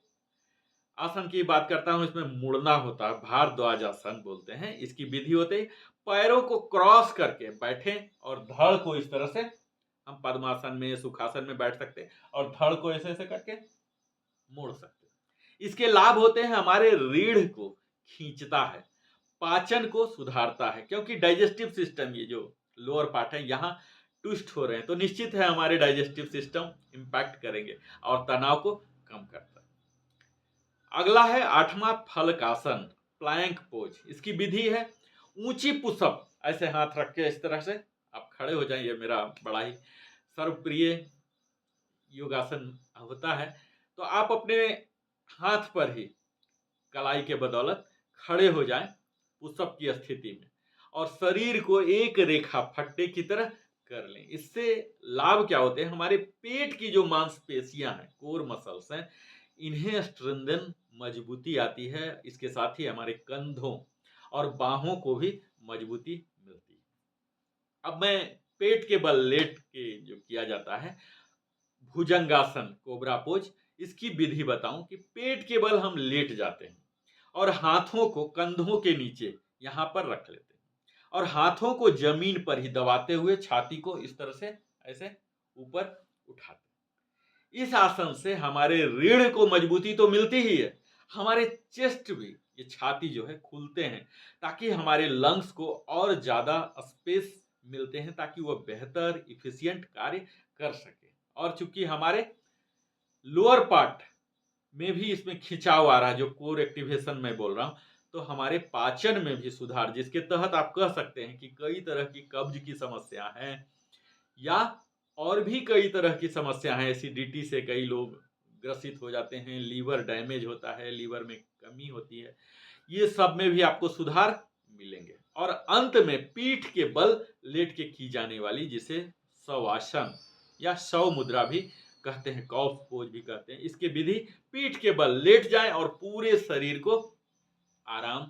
आसन की बात करता हूं, इसमें मुड़ना होता है, भारद्वाज आसन बोलते हैं। इसकी विधि होती है, पैरों को क्रॉस करके बैठें और धड़ को इस तरह से, हम पद्मासन में, सुखासन में बैठ सकते हैं और धड़ को ऐसे ऐसे करके मोड़ सकते हैं। इसके लाभ होते हैं, हमारे रीढ़ को खींचता है, पाचन को सुधारता है, क्योंकि डाइजेस्टिव सिस्टम, ये जो लोअर पार्ट है, यहाँ ट्विस्ट हो रहे हैं, तो निश्चित है हमारे डाइजेस्टिव सिस्टम इंपैक्ट करेंगे और तनाव को कम करता है। अगला है आठवां फलकासन, प्लैंक पोज। इसकी विधि है, ऊंची पुशअप, ऐसे हाथ रख के इस तरह से आप खड़े हो जाएं। ये मेरा बड़ा ही सर्वप्रिय योगासन होता है। तो आप अपने हाथ पर ही कलाई के बदौलत खड़े हो जाएं पुशअप की स्थिति में और शरीर को एक रेखा फट्टे की तरह कर लें। इससे लाभ क्या होते हैं, हमारे पेट की जो मांसपेशियां हैं, कोर मसल्स हैं, इन्हें स्ट्रेंथन, मजबूती आती है। इसके साथ ही हमारे कंधों और बाहों को भी मजबूती मिलती है। अब मैं पेट के बल लेट के जो किया जाता है भुजंगासन, कोबरा पोज, इसकी विधि बताऊं कि पेट के बल हम लेट जाते हैं और हाथों को कंधों के नीचे यहां पर रख लेते हैं और हाथों को जमीन पर ही दबाते हुए छाती को इस तरह से ऐसे ऊपर उठाते हैं। इस आसन से हमारे रीढ़ को मजबूती तो मिलती ही है, हमारे चेस्ट भी, ये छाती जो है, खुलते हैं ताकि हमारे लंग्स को और ज्यादा स्पेस मिलते हैं ताकि वह बेहतर इफिशिएंट कार्य कर सके। और चूंकि हमारे लोअर पार्ट में भी इसमें खिंचाव आ रहा है, जो कोर एक्टिवेशन में बोल रहा हूं, तो हमारे पाचन में भी सुधार, जिसके तहत आप कह सकते हैं कि कई तरह की कब्ज की समस्या है या और भी कई तरह की समस्या है। एसिडिटी से कई लोग ग्रसित हो जाते हैं, लीवर डैमेज होता है, लीवर में कमी होती है, ये सब में भी आपको सुधार मिलेंगे। और अंत में पीठ के बल लेट के की जाने वाली, जिसे शवासन या शव मुद्रा भी कहते हैं, कॉफ पोज भी कहते हैं, इसकी विधि पीठ के बल लेट जाएं और पूरे शरीर को आराम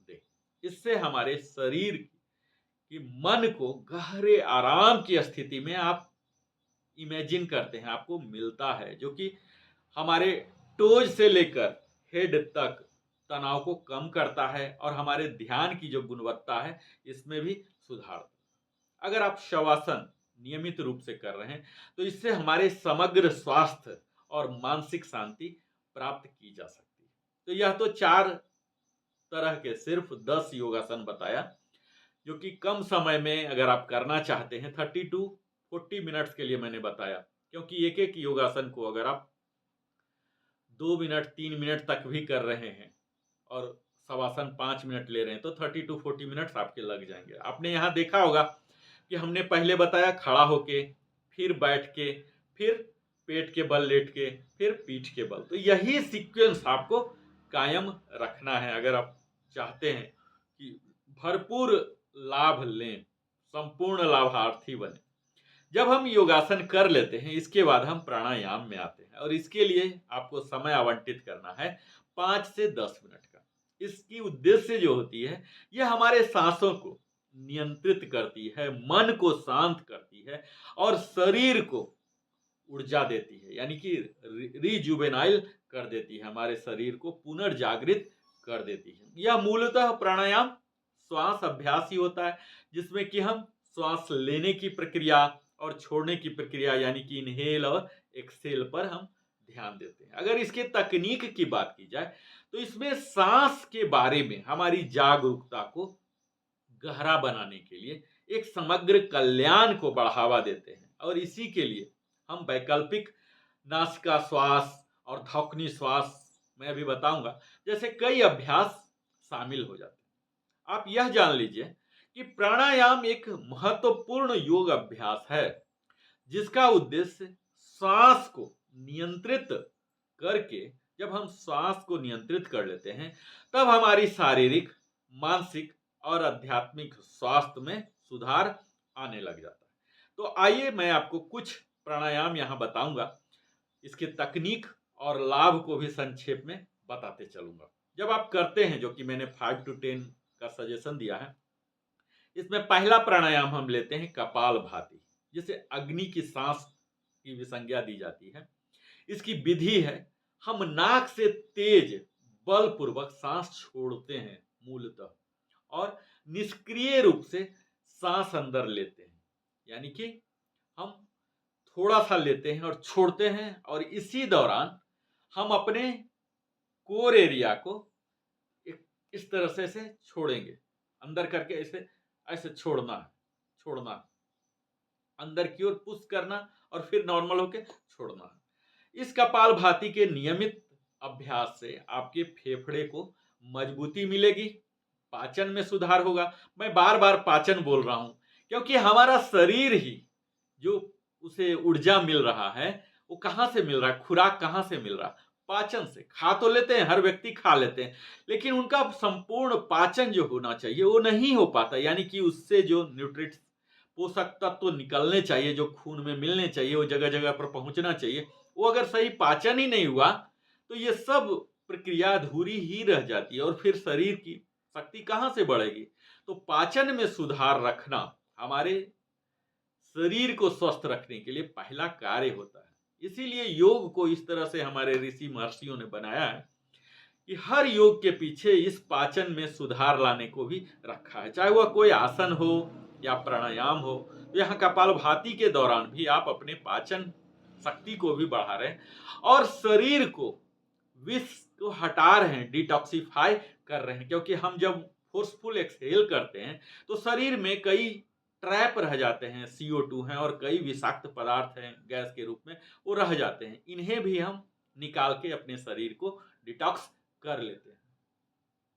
दें। इससे हमारे शरीर की मन को गहरे आराम की स्थिति में आप इमेजिन करते हैं, आपको मिलता है, जो कि हमारे टोज से लेकर हेड तक तनाव को कम करता है और हमारे ध्यान की जो गुणवत्ता है इसमें भी सुधार। अगर आप शवासन नियमित रूप से कर रहे हैं तो इससे हमारे समग्र स्वास्थ्य और मानसिक शांति प्राप्त की जा सकती है। तो यह तो 4 तरह के सिर्फ 10 योगासन बताया, जो कि कम समय में अगर आप करना चाहते हैं 30 टू 40 मिनट्स के लिए मैंने बताया, क्योंकि एक एक योगासन को अगर आप 2 मिनट 3 मिनट तक भी कर रहे हैं और शवासन 5 मिनट ले रहे हैं तो 30 टू 40 मिनट्स आपके लग जाएंगे। आपने यहाँ देखा होगा कि हमने पहले बताया खड़ा होके, फिर बैठ के, फिर पेट के बल लेट के, फिर पीठ के बल। तो यही सीक्वेंस आपको कायम रखना है अगर आप चाहते हैं कि भरपूर लाभ लें, संपूर्ण लाभार्थी बने। जब हम योगासन कर लेते हैं इसके बाद हम प्राणायाम में आते हैं और इसके लिए आपको समय आवंटित करना है 5 से 10 मिनट का। इसकी उद्देश्य जो होती है, यह हमारे सांसों को नियंत्रित करती है, मन को शांत करती है और शरीर को ऊर्जा देती है, यानी कि रिजुवेनाइल कर देती है, हमारे शरीर को पुनर्जागृत कर देती है। यह मूलतः प्राणायाम श्वास अभ्यास ही होता है, जिसमें कि हम श्वास लेने की प्रक्रिया और छोड़ने की प्रक्रिया, यानी कि इनहेल और एक्सेल पर हम ध्यान देते हैं। अगर इसके तकनीक की बात की जाए तो इसमें सांस के बारे में हमारी जागरूकता को गहरा बनाने के लिए एक समग्र कल्याण को बढ़ावा देते हैं और इसी के लिए हम वैकल्पिक नासिका श्वास और धौकनी श्वास, मैं अभी बताऊंगा, जैसे कई अभ्यास शामिल हो जाते हैं। आप यह जान लीजिए कि प्राणायाम एक महत्वपूर्ण योग अभ्यास है जिसका उद्देश्य श्वास को नियंत्रित करके, जब हम श्वास को नियंत्रित कर लेते हैं तब हमारी शारीरिक, मानसिक और आध्यात्मिक स्वास्थ्य में सुधार आने लग जाता है। तो आइए मैं आपको कुछ प्राणायाम यहाँ बताऊंगा, इसके तकनीक और लाभ को भी संक्षेप में बताते चलूंगा। जब आप करते हैं, जो कि मैंने 5 to 10 का सजेशन दिया है, इसमें पहला प्राणायाम हम लेते हैं कपालभाति, जिसे अग्नि की सांस की भी संज्ञा दी जाती है। इसकी विधि है, हम नाक से तेज बलपूर्वक सांस छोड़ते हैं मूलतः और निष्क्रिय रूप से सांस अंदर लेते हैं, यानी कि हम थोड़ा सा लेते हैं और छोड़ते हैं और इसी दौरान हम अपने कोर एरिया को इस तरह से छोड़ेंगे, अंदर करके ऐसे ऐसे छोड़ना है, छोड़ना है, अंदर की ओर पुश करना और फिर नॉर्मल होके छोड़ना है। इस कपालभाति के नियमित अभ्यास से आपके फेफड़े को मजबूती मिलेगी, पाचन में सुधार होगा। मैं बार बार पाचन बोल रहा हूं क्योंकि हमारा शरीर ही जो उसे ऊर्जा मिल रहा है वो कहां से मिल रहा है, खुराक कहां से मिल रहा है, पाचन से। खा तो लेते हैं, हर व्यक्ति खा लेते हैं, लेकिन उनका संपूर्ण पाचन जो होना चाहिए वो नहीं हो पाता, यानी कि उससे जो न्यूट्रिएंट्स, पोषक तत्व निकलने चाहिए, जो खून में मिलने चाहिए, वो जगह जगह पर पहुंचना चाहिए, वो अगर सही पाचन ही नहीं हुआ तो ये सब प्रक्रिया अधूरी ही रह जाती है और फिर शरीर की शक्ति कहाँ से बढ़ेगी। तो पाचन में सुधार रखना हमारे शरीर को स्वस्थ रखने के लिए पहला कार्य होता है। इसीलिए योग को इस तरह से हमारे ऋषि महर्षियों ने बनाया है कि हर योग के पीछे इस पाचन में सुधार लाने को भी रखा है। चाहे वह कोई आसन हो या प्राणायाम हो, तो यहाँ कपालभाति के दौरान भी आप अपने पाचन शक्ति को भी बढ़ा रहे हैं और शरीर को, विष को हटा रहे हैं, डिटॉक्सिफाई कर रहे हैं। क्योंकि हम जब फोर्सफुल एक्सहेल करते हैं तो शरीर में कई ट्रैप रह जाते हैं, CO2 हैं और कई विषाक्त पदार्थ हैं गैस के रूप में, वो रह जाते हैं। इन्हें भी हम निकाल के अपने शरीर को डिटॉक्स कर लेते हैं।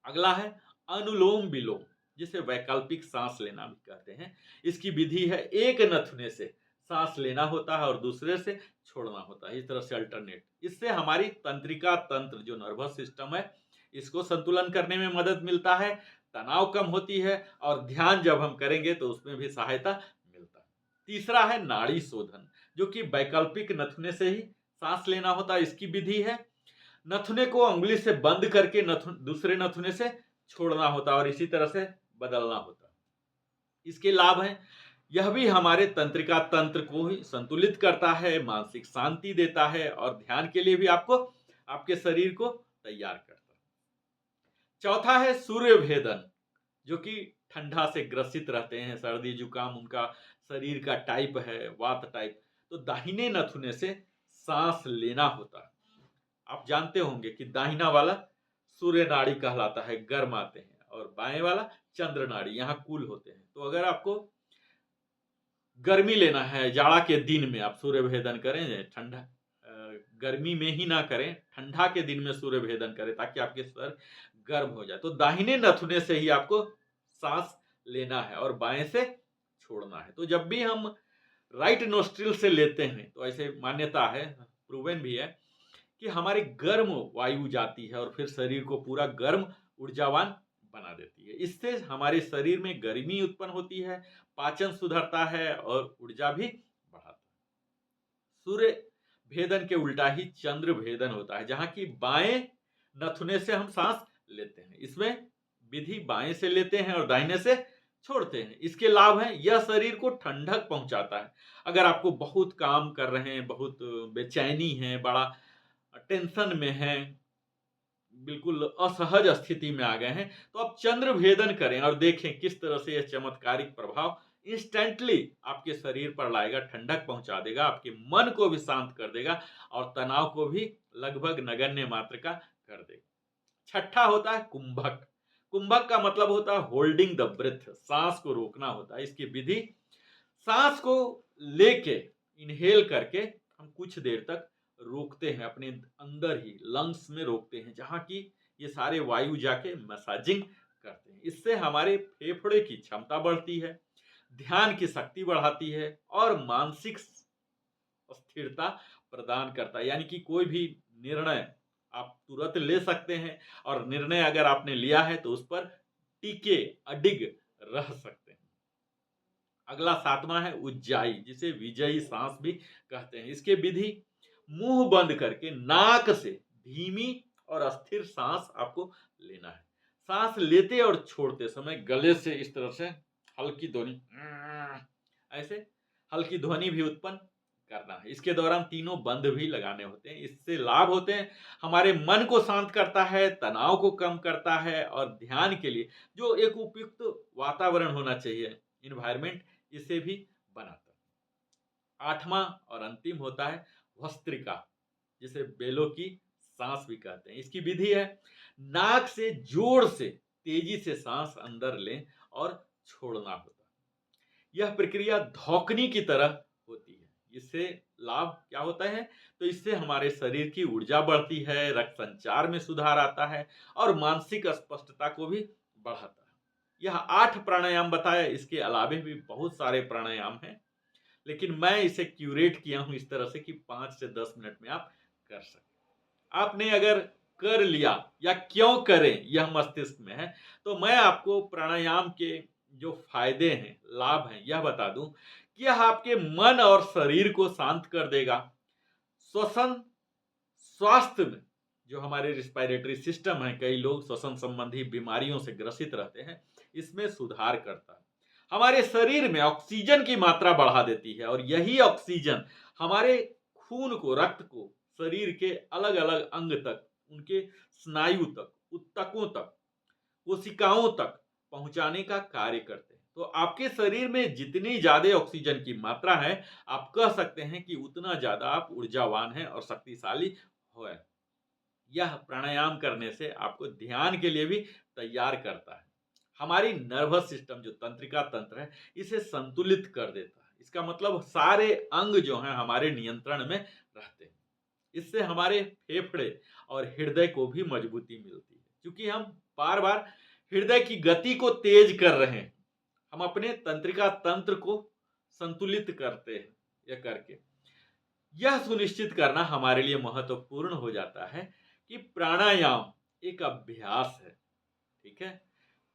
अगला है अनुलोम विलोम, जिसे वैकल्पिक सांस लेना भी कहते हैं। इसकी विधि है एक नथुने से सांस लेना होता है और दूसरे से छोड़ना होता है, इस तरह से अल्टरनेट। इससे हमारी तंत्रिका तंत्र, जो नर्वस सिस्टम है, इसको संतुलन करने में मदद मिलता है, तनाव कम होती है और ध्यान जब हम करेंगे तो उसमें भी सहायता मिलता है। तीसरा है नाड़ी शोधन, जो कि वैकल्पिक नथुने से ही सांस लेना होता है। इसकी विधि है नथुने को अंगुली से बंद करके दूसरे नथुने से छोड़ना होता है और इसी तरह से बदलना होता है। इसके लाभ हैं, यह भी हमारे तंत्रिका तंत्र को ही संतुलित करता है, मानसिक शांति देता है और ध्यान के लिए भी आपको, आपके शरीर को तैयार करता है। चौथा है सूर्य भेदन, जो कि ठंडा से ग्रसित रहते हैं, सर्दी जुकाम उनका शरीर का टाइप है, वात टाइप, तो दाहिने नथुने से सांस लेना होता है। आप जानते होंगे कि दाहिना वाला सूर्य नाड़ी कहलाता है, गर्म आते हैं, और बाएं वाला चंद्र नाड़ी, यहाँ कूल होते हैं। तो अगर आपको गर्मी लेना है, जाड़ा के दिन में आप सूर्य भेदन करें, ठंडा गर्मी में ही ना करें, ठंडा के दिन में सूर्य भेदन करें ताकि आपके सर गर्म हो जाए। तो दाहिने नथुने से ही आपको सांस लेना है और बाएं से छोड़ना है। तो जब भी हम राइट नोस्ट्रिल से लेते हैं तो ऐसे मान्यता है, प्रूवन भी है, कि हमारी गर्म वायु जाती है और फिर शरीर को पूरा गर्म ऊर्जावान बना देती है। इससे हमारे शरीर में गर्मी उत्पन्न होती है, पाचन सुधरता है और ऊर्जा भी बढ़ाता है। सूर्य भेदन के उल्टा ही चंद्र भेदन होता है, जहां की बाएं नथुने से हम सांस लेते हैं। इसमें विधि बाएं से लेते हैं और दाहिने से छोड़ते हैं। इसके लाभ हैं, यह शरीर को ठंडक पहुंचाता है। अगर आपको बहुत काम कर रहे हैं, बहुत बेचैनी है, बड़ा टेंशन में हैं, बिल्कुल असहज स्थिति में आ गए हैं, तो आप चंद्र भेदन करें और देखें किस तरह से यह चमत्कारिक प्रभाव इंस्टेंटली आपके शरीर पर लाएगा, ठंडक पहुंचा देगा, आपके मन को भी शांत कर देगा और तनाव को भी लगभग नगण्य मात्रा का कर देगा। छठा होता है कुंभक। कुंभक का मतलब होता है होल्डिंग द ब्रेथ, सांस को रोकना होता है। इसकी विधि, सांस को लेके इनहेल करके हम कुछ देर तक रोकते हैं, अपने अंदर ही लंग्स में रोकते हैं, जहां की ये सारे वायु जाके मसाजिंग करते हैं। इससे हमारे फेफड़े की क्षमता बढ़ती है, ध्यान की शक्ति बढ़ाती है और मानसिक स्थिरता प्रदान करता है। यानी कि कोई भी निर्णय आप तुरंत ले सकते हैं और निर्णय अगर आपने लिया है तो उस पर टिके अडिग रह सकते हैं। अगला सातवां है उज्जाई, जिसे विजयी सांस भी कहते हैं। इसके विधि, मुंह बंद करके नाक से धीमी और स्थिर सांस आपको लेना है। सांस लेते और छोड़ते समय गले से इस तरह से हल्की ध्वनि, ऐसे हल्की ध्वनि भी उत्पन्न करना है। इसके दौरान तीनों बंद भी लगाने होते हैं। इससे लाभ होते हैं, हमारे मन को शांत करता है, तनाव को कम करता है और ध्यान के लिए जो एक उपयुक्त वातावरण होना चाहिए, इन्वायरमेंट, इसे भी बनाता है। आठवां और अंतिम होता है भस्त्रिका, जिसे बेलों की सांस भी कहते हैं। इसकी विधि है, नाक से जोर से तेजी से सांस अंदर लें और छोड़ना होता है। यह प्रक्रिया धौकनी की तरह होती है। इससे लाभ क्या होता है, तो इससे हमारे शरीर की ऊर्जा बढ़ती है, रक्त संचार में सुधार आता है और मानसिक स्पष्टता को भी बढ़ाता है। यह 8 प्राणायाम बताया, इसके अलावे भी बहुत सारे प्राणायाम हैं, लेकिन मैं इसे क्यूरेट किया हूं इस तरह से कि 5 से 10 मिनट में आप कर सकें। आपने अगर कर लिया या क्यों करें यह मस्तिष्क में है, तो मैं आपको प्राणायाम के जो फायदे हैं, लाभ हैं, यह बता दूं कि यह आपके मन और शरीर को शांत कर देगा। श्वसन स्वास्थ्य में जो हमारे रिस्पायरेटरी सिस्टम है, कई लोग श्वसन संबंधी बीमारियों से ग्रसित रहते हैं, इसमें सुधार करता है। हमारे शरीर में ऑक्सीजन की मात्रा बढ़ा देती है और यही ऑक्सीजन हमारे खून को, रक्त को शरीर के अलग अलग अंग तक, उनके स्नायु तक, उत्तकों तक, कोशिकाओं तक पहुंचाने का कार्य करते हैं। तो आपके शरीर में जितनी ज्यादा ऑक्सीजन की मात्रा है, आप कह सकते हैं कि उतना ज्यादा आप ऊर्जावान हैं और शक्तिशाली है। यह प्राणायाम करने से आपको ध्यान के लिए भी तैयार करता है। हमारी नर्वस सिस्टम जो तंत्रिका तंत्र है, इसे संतुलित कर देता है। इसका मतलब सारे अंग जो हैं हमारे नियंत्रण में रहते हैं। इससे हमारे फेफड़े और हृदय को भी मजबूती मिलती है, क्योंकि हम बार बार हृदय की गति को तेज कर रहे हैं। हम अपने तंत्रिका तंत्र को संतुलित करते हैं। यह करके यह सुनिश्चित करना हमारे लिए महत्वपूर्ण हो जाता है कि प्राणायाम एक अभ्यास है, ठीक है,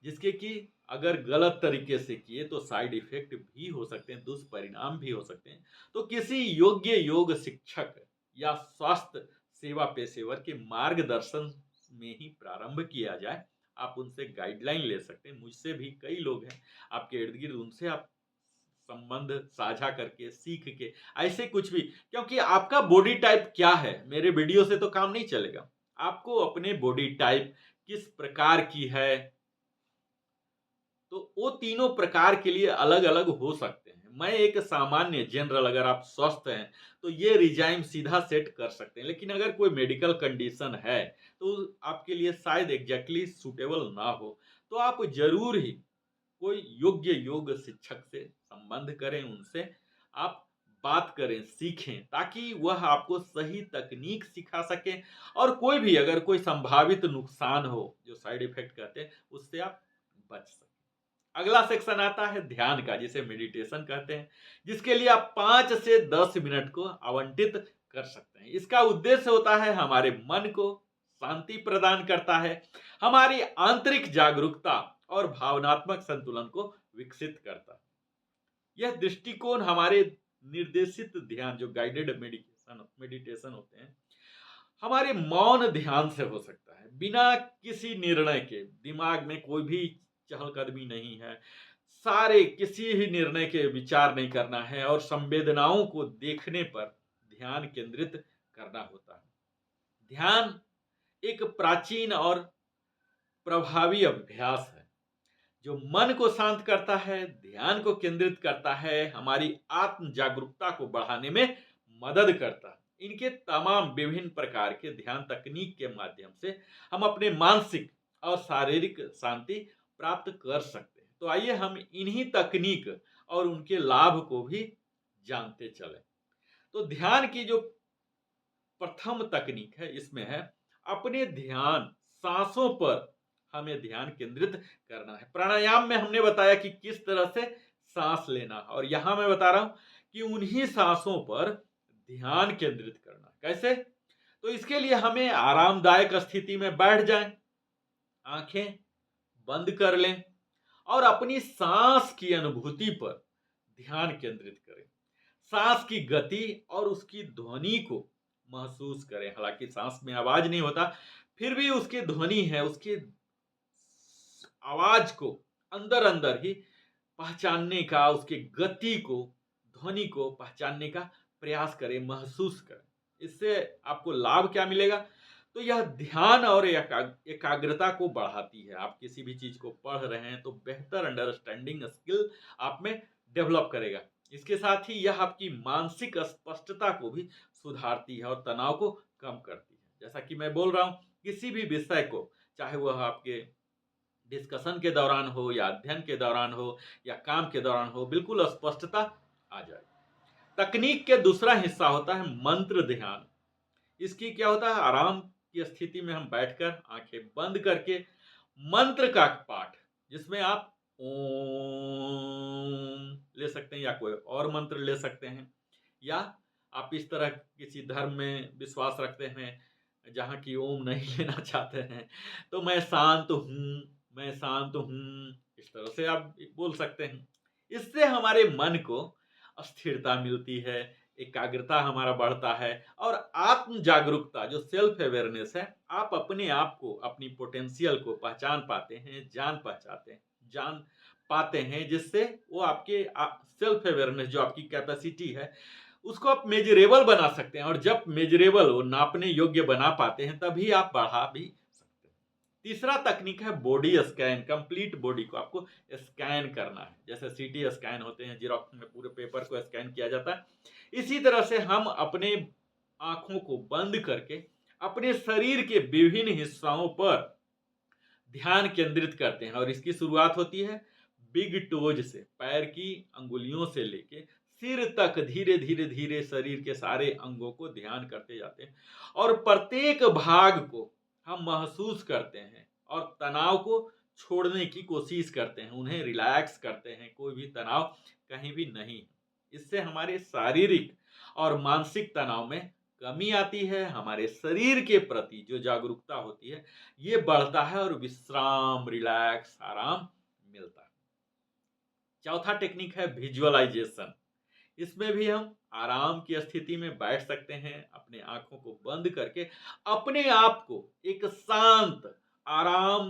जिसके कि अगर गलत तरीके से किए तो साइड इफेक्ट भी हो सकते हैं, दुष्परिणाम भी हो सकते हैं। तो किसी योग्य योग शिक्षक या स्वास्थ्य सेवा पेशेवर के मार्गदर्शन में ही प्रारंभ किया जाए। आप उनसे गाइडलाइन ले सकते हैं। मुझसे भी कई लोग हैं आपके इर्द गिर्द, उनसे आप संबंध साझा करके, सीख के, ऐसे कुछ भी, क्योंकि आपका बॉडी टाइप क्या है मेरे वीडियो से तो काम नहीं चलेगा। आपको अपने बॉडी टाइप किस प्रकार की है, तो वो तीनों प्रकार के लिए अलग अलग हो सकते हैं। मैं एक सामान्य जनरल, अगर आप स्वस्थ हैं तो ये रिजाइम सीधा सेट कर सकते हैं, लेकिन अगर कोई मेडिकल कंडीशन है तो आपके लिए शायद एग्जैक्टली सूटेबल ना हो। तो आप जरूर ही कोई योग्य योग शिक्षक से संबंध करें, उनसे आप बात करें, सीखें, ताकि वह आपको सही तकनीक सिखा सके और कोई भी अगर कोई संभावित नुकसान हो, जो साइड इफेक्ट कहते हैं, उससे आप बच सकें। अगला सेक्शन आता है ध्यान का, जिसे मेडिटेशन कहते हैं, जिसके लिए आप 5 से 10 मिनट को आवंटित कर सकते हैं। इसका उद्देश्य होता है हमारे मन को शांति प्रदान करता है, हमारी आंतरिक जागरूकता और भावनात्मक संतुलन को विकसित करता है। यह दृष्टिकोण हमारे निर्देशित ध्यान, जो गाइडेड मेडिटेशन होते हैं, हमारे मौन ध्यान से हो सकता है, बिना किसी निर्णय के। दिमाग में कोई भी चहलकदमी नहीं है, सारे किसी भी निर्णय के विचार नहीं करना है और संवेदनाओं को देखने पर ध्यान केंद्रित करना होता है। ध्यान एक प्राचीन और प्रभावी अभ्यास है जो मन को शांत करता है, ध्यान को केंद्रित करता है, हमारी आत्म जागरूकता को बढ़ाने में मदद करता है। इनके तमाम विभिन्न प्रकार के ध्यान तकनीक के माध्यम से हम अपने मानसिक और शारीरिक शांति प्राप्त कर सकते हैं। तो आइए हम इन्हीं तकनीक और उनके लाभ को भी जानते चले। तो ध्यान की जो प्रथम तकनीक है, इसमें है अपने ध्यान सांसों पर हमें ध्यान केंद्रित करना है। प्राणायाम में हमने बताया कि किस तरह से सांस लेना, और यहां मैं बता रहा हूं कि उन्हीं सांसों पर ध्यान केंद्रित करना। कैसे? तो इसके लिए हमें आरामदायक स्थिति में बैठ जाएं, आंखें बंद कर लें और अपनी सांस की अनुभूति पर ध्यान केंद्रित करें। सांस की गति और उसकी ध्वनि को महसूस करें। हालांकि सांस में आवाज नहीं होता, फिर भी उसकी ध्वनि है, उसकी आवाज को अंदर अंदर ही पहचानने का, उसकी गति को, ध्वनि को पहचानने का प्रयास करें, महसूस करें। इससे आपको लाभ क्या मिलेगा? तो यह ध्यान और एकाग्रता को बढ़ाती है। आप किसी भी चीज को पढ़ रहे हैं तो बेहतर अंडरस्टैंडिंग स्किल आप में डेवलप करेगा। इसके साथ ही यह आपकी मानसिक स्पष्टता को भी सुधारती है और तनाव को कम करती है। जैसा कि मैं बोल रहा हूं, किसी भी विषय को, चाहे वह आपके डिस्कशन के दौरान हो या अध्ययन के दौरान हो या काम के दौरान हो, बिल्कुल स्पष्टता आ जाए। तकनीक के दूसरा हिस्सा होता है मंत्र ध्यान। इसकी क्या होता है? आराम की स्थिति में हम बैठकर आंखें बंद करके मंत्र का पाठ, जिसमें आप ओम ले सकते हैं या कोई और मंत्र ले सकते हैं, या आप इस तरह किसी धर्म में विश्वास रखते हैं जहाँ की ओम नहीं लेना चाहते हैं, तो मैं शांत हूँ, मैं शांत हूँ, इस तरह से आप बोल सकते हैं। इससे हमारे मन को स्थिरता मिलती है, एकाग्रता हमारा बढ़ता है और आत्म जागरूकता जो सेल्फ अवेयरनेस है, आप अपने आप को, अपनी पोटेंशियल को पहचान पाते हैं, जान पाते हैं, जिससे वो आपके सेल्फ अवेयरनेस जो आपकी कैपेसिटी है, उसको आप मेजरेबल बना सकते हैं और जब मेजरेबल वो नापने योग्य बना पाते हैं तभी आप बढ़ा भी सकते हैं। तीसरा तकनीक है बॉडी स्कैन। कंप्लीट बॉडी को आपको स्कैन करना है, जैसे सीटी स्कैन होते हैं, जेरोक्स में पूरे पेपर को स्कैन किया जाता है, इसी तरह से हम अपने आंखों को बंद करके अपने शरीर के विभिन्न हिस्सों पर ध्यान केंद्रित करते हैं और इसकी शुरुआत होती है बिग टोज से, पैर की अंगुलियों से लेके सिर तक धीरे धीरे धीरे शरीर के सारे अंगों को ध्यान करते जाते हैं और प्रत्येक भाग को हम महसूस करते हैं और तनाव को छोड़ने की कोशिश करते हैं, उन्हें रिलैक्स करते हैं, कोई भी तनाव कहीं भी नहीं। इससे हमारे शारीरिक और मानसिक तनाव में कमी आती है, हमारे शरीर के प्रति जो जागरूकता होती है ये बढ़ता है और विश्राम, रिलैक्स, आराम मिलता है। चौथा टेक्निक है विजुअलाइजेशन। इसमें भी हम आराम की स्थिति में बैठ सकते हैं, अपने आंखों को बंद करके अपने आप को एक शांत, आराम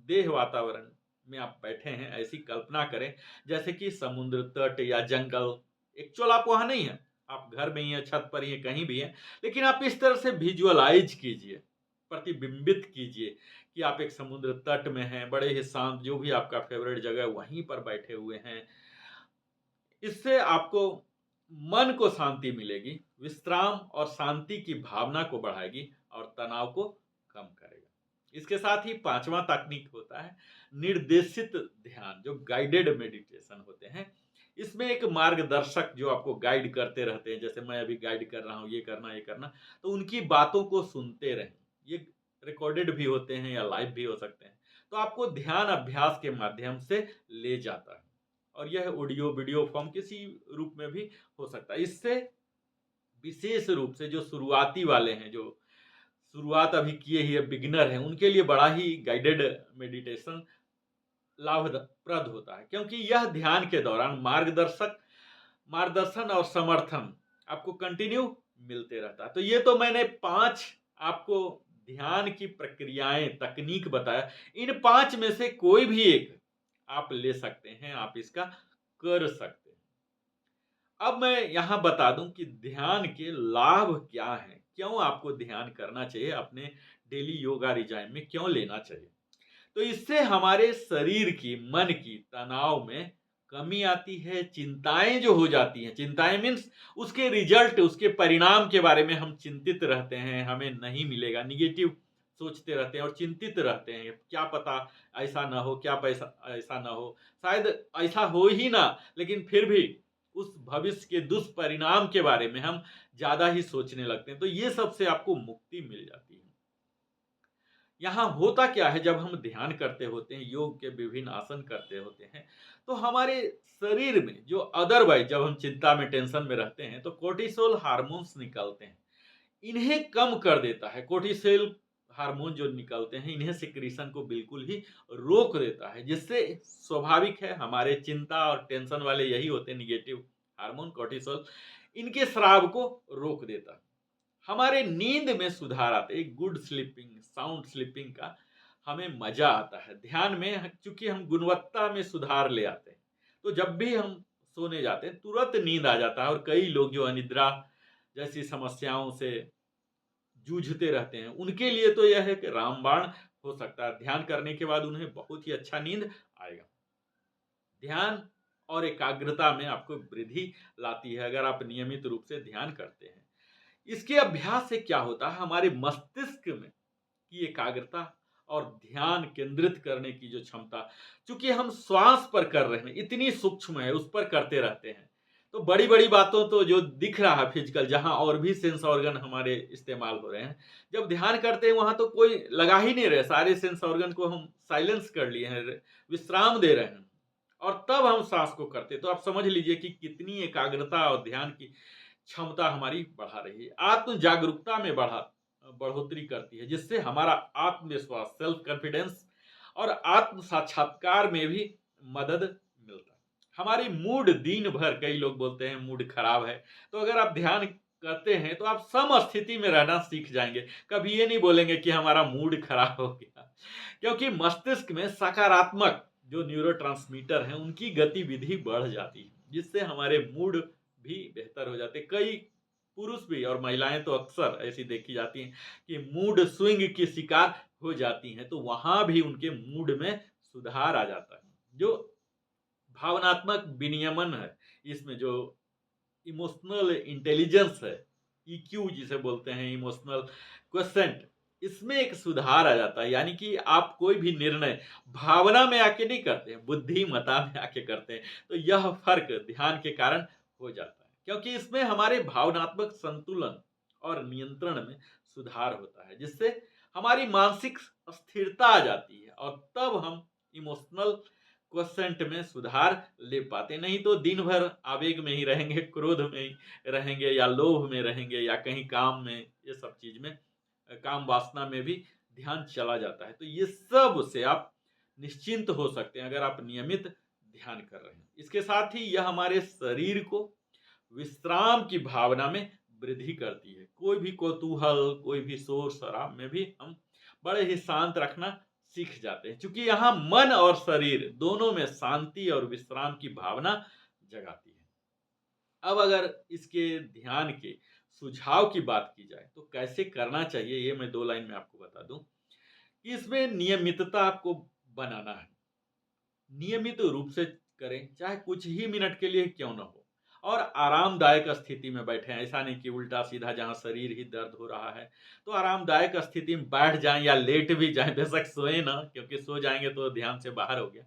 देह वातावरण में आप बैठे हैं, ऐसी कल्पना करें जैसे कि समुद्र तट या जंगल। एक्चुअल आप वहां नहीं है, आप घर में ही है, छत पर ही है, कहीं भी है, लेकिन आप इस तरह से विजुअलाइज कीजिए, प्रतिबिंबित कीजिए कि आप एक समुद्र तट में हैं, बड़े ही शांत, जो भी आपका फेवरेट जगह है वहीं पर बैठे हुए हैं। इससे आपको मन को शांति मिलेगी, विश्राम और शांति की भावना को बढ़ाएगी और तनाव को कम करेगा। इसके साथ ही पांचवा तकनीक होता है निर्देशित ध्यान, जो गाइडेड मेडिटेशन होते हैं। इसमें एक मार्गदर्शक जो आपको गाइड करते रहते हैं, जैसे मैं अभी गाइड कर रहा हूँ, ये करना ये करना, तो उनकी बातों को सुनते रहें। ये रिकॉर्डेड भी होते हैं या लाइव भी हो सकते हैं, तो आपको ध्यान अभ्यास के माध्यम से ले जाता है और यह ऑडियो वीडियो फॉर्म किसी रूप में भी हो सकता है। इससे विशेष रूप से जो शुरुआती वाले हैं, जो शुरुआत अभी किए ही बिगिनर हैं, उनके लिए बड़ा ही गाइडेड मेडिटेशन लाभप्रद होता है, क्योंकि यह ध्यान के दौरान मार्गदर्शन और समर्थन आपको कंटिन्यू मिलते रहता है। तो ये तो मैंने 5 आपको ध्यान की प्रक्रियाएं, तकनीक बताया। इन 5 में से कोई भी एक आप ले सकते हैं, आप इसका कर सकते हैं। अब मैं यहां बता दूं कि ध्यान के लाभ क्या हैं, क्यों आपको ध्यान करना चाहिए, अपने डेली योगा रिजाइम में क्यों लेना चाहिए। तो इससे हमारे शरीर की, मन की तनाव में कमी आती है, चिंताएं जो हो जाती हैं, चिंताएं मीन्स उसके रिजल्ट, उसके परिणाम के बारे में हम चिंतित रहते हैं, हमें नहीं मिलेगा, निगेटिव सोचते रहते हैं और चिंतित रहते हैं, क्या पता ऐसा ना हो, क्या पैसा ऐसा ना हो, शायद ऐसा हो ही ना, लेकिन फिर भी उस भविष्य के दुष्परिणाम के बारे में हम ज्यादा ही सोचने लगते हैं। तो ये सबसे आपको मुक्ति मिल जाती है। यहाँ होता क्या है, जब हम ध्यान करते होते हैं, योग के विभिन्न आसन करते होते हैं, तो हमारे शरीर में जो अदरवाइज जब हम चिंता में, टेंशन में रहते हैं, तो कोर्टिसोल हार्मोन्स निकलते हैं, इन्हें कम कर देता है। कोर्टिसोल हार्मोन जो निकलते हैं, इन्हें सिक्रीशन को बिल्कुल ही रोक देता है, जिससे स्वाभाविक है हमारे चिंता और टेंशन वाले यही होते हैं निगेटिव हार्मोन कोर्टिसोल, इनके स्राव को रोक देता है। हमारे नींद में सुधार आता है, एक गुड स्लीपिंग, साउंड स्लीपिंग का हमें मजा आता है। ध्यान में चूंकि हम गुणवत्ता में सुधार ले आते हैं, तो जब भी हम सोने जाते हैं तुरंत नींद आ जाता है। और कई लोग जो अनिद्रा जैसी समस्याओं से जूझते रहते हैं, उनके लिए तो यह एक रामबाण हो सकता है। ध्यान करने के बाद उन्हें बहुत ही अच्छा नींद आएगा। ध्यान और एकाग्रता में आपको वृद्धि लाती है अगर आप नियमित रूप से ध्यान करते हैं। इसके अभ्यास से क्या होता है, हमारे मस्तिष्क में की एकाग्रता और ध्यान केंद्रित करने की जो क्षमता, चूंकि हम श्वास पर कर रहे हैं, इतनी सूक्ष्म है, उस पर करते रहते हैं, तो बड़ी बड़ी बातों तो जो दिख रहा है फिजिकल, जहां और भी सेंस ऑर्गन हमारे इस्तेमाल हो रहे हैं, जब ध्यान करते हैं वहां तो कोई लगा ही नहीं रहे, सारे सेंस ऑर्गन को हम साइलेंस कर लिए हैं, विश्राम दे रहे हैं, और तब हम सांस को करते हैं। तो आप समझ लीजिए कि कितनी एकाग्रता और ध्यान की क्षमता हमारी बढ़ा रही है, आत्म जागरूकता में बढ़ोतरी करती है, जिससे हमारा आत्मविश्वास, सेल्फ कॉन्फिडेंस और आत्म साक्षात्कार में भी मदद मिलता है। हमारी मूड दिन भर, कई लोग बोलते हैं मूड खराब है, तो अगर आप ध्यान करते हैं तो आप सम स्थिति में रहना सीख जाएंगे। कभी ये नहीं बोलेंगे कि हमारा मूड खराब हो गया, क्योंकि मस्तिष्क में सकारात्मक जो न्यूरोट्रांसमीटर हैं उनकी गतिविधि बढ़ जाती है, जिससे हमारे मूड भी बेहतर हो जाते हैं। कई पुरुष भी और महिलाएं तो अक्सर ऐसी देखी जाती हैं कि मूड स्विंग की शिकार हो जाती हैं, तो वहां भी उनके मूड में सुधार आ जाता है। जो भावनात्मक विनियमन है, इसमें जो इमोशनल इंटेलिजेंस है, ईक्यू जिसे बोलते हैं, इमोशनल क्वेश्चंट, इसमें एक सुधार आ जाता है। यानी कि आप कोई भी निर्णय भावना में आके नहीं करते हैं, बुद्धिमत्ता में आके करते हैं। तो यह फर्क ध्यान के कारण हो जाता है, क्योंकि इसमें हमारे भावनात्मक संतुलन और नियंत्रण में सुधार होता है, जिससे हमारी मानसिक स्थिरता आ जाती है और तब हम इमोशनल क्वोशंट में सुधार ले पाते। नहीं तो दिन भर आवेग में ही रहेंगे, क्रोध में ही रहेंगे, या लोभ में रहेंगे, या कहीं काम में, ये सब चीज में, काम वासना में भी ध्यान चला जाता है। तो ये सब से आप निश्चिंत हो सकते हैं अगर आप नियमित ध्यान कर रहे हैं। इसके साथ ही यह हमारे शरीर को विश्राम की भावना में वृद्धि करती है। कोई भी कौतूहल, कोई भी शोर शराब में भी हम बड़े ही शांत रखना सीख जाते हैं, क्योंकि यहाँ मन और शरीर दोनों में शांति और विश्राम की भावना जगाती है। अब अगर इसके ध्यान के सुझाव की बात की जाए तो कैसे करना चाहिए, ये मैं 2 लाइन में आपको बता दूं कि इसमें नियमितता आपको बनाना है। नियमित रूप से करें, चाहे कुछ ही मिनट के लिए क्यों ना हो, और आरामदायक स्थिति में बैठें। ऐसा नहीं कि उल्टा सीधा जहां शरीर ही दर्द हो रहा है तो आरामदायक स्थिति में बैठ जाएं या लेट भी जाएं, बेशक सोए ना, क्योंकि सो जाएंगे तो ध्यान से बाहर हो गया।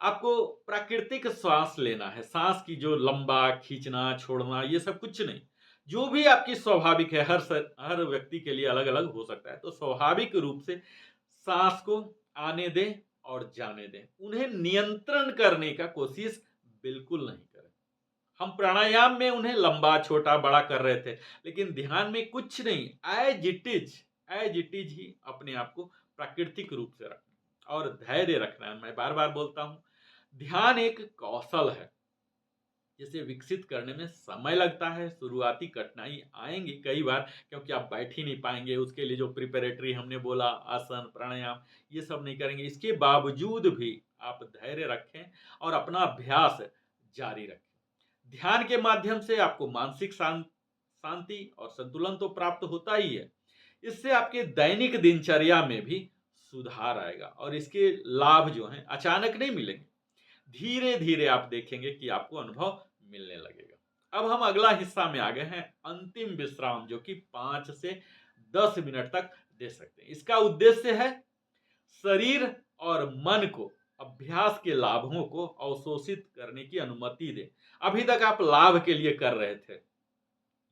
आपको प्राकृतिक श्वास लेना है। सांस की जो लंबा खींचना छोड़ना ये सब कुछ नहीं, जो भी आपकी स्वाभाविक है, हर व्यक्ति के लिए अलग अलग हो सकता है, तो स्वाभाविक रूप से सांस को आने दें और जाने दें। उन्हें नियंत्रण करने का कोशिश बिल्कुल नहीं करें। हम प्राणायाम में उन्हें लंबा छोटा बड़ा कर रहे थे, लेकिन ध्यान में कुछ नहीं, एज इट इज ही अपने आप को प्राकृतिक रूप से रखना और धैर्य रखना है। मैं बार बार बोलता हूं, ध्यान एक कौशल है जिसे विकसित करने में समय लगता है। शुरुआती कठिनाई आएंगी कई बार, क्योंकि आप बैठ ही नहीं पाएंगे। उसके लिए जो प्रिपरेटरी हमने बोला, आसन प्राणायाम, ये सब नहीं करेंगे। इसके बावजूद भी आप धैर्य रखें और अपना अभ्यास जारी रखें। ध्यान के माध्यम से आपको मानसिक शांति और संतुलन तो प्राप्त होता ही है, इससे आपके दैनिक दिनचर्या में भी सुधार आएगा और इसके लाभ जो हैं अचानक नहीं मिलेंगे, धीरे धीरे आप देखेंगे कि आपको अनुभव मिलने लगेगा। अब हम अगला हिस्सा में आ गए हैं, अंतिम विश्राम, जो कि 5 से 10 मिनट तक दे सकते हैं। इसका उद्देश्य है शरीर और मन को अभ्यास के लाभों को अवशोषित करने की अनुमति दे। अभी तक आप लाभ के लिए कर रहे थे,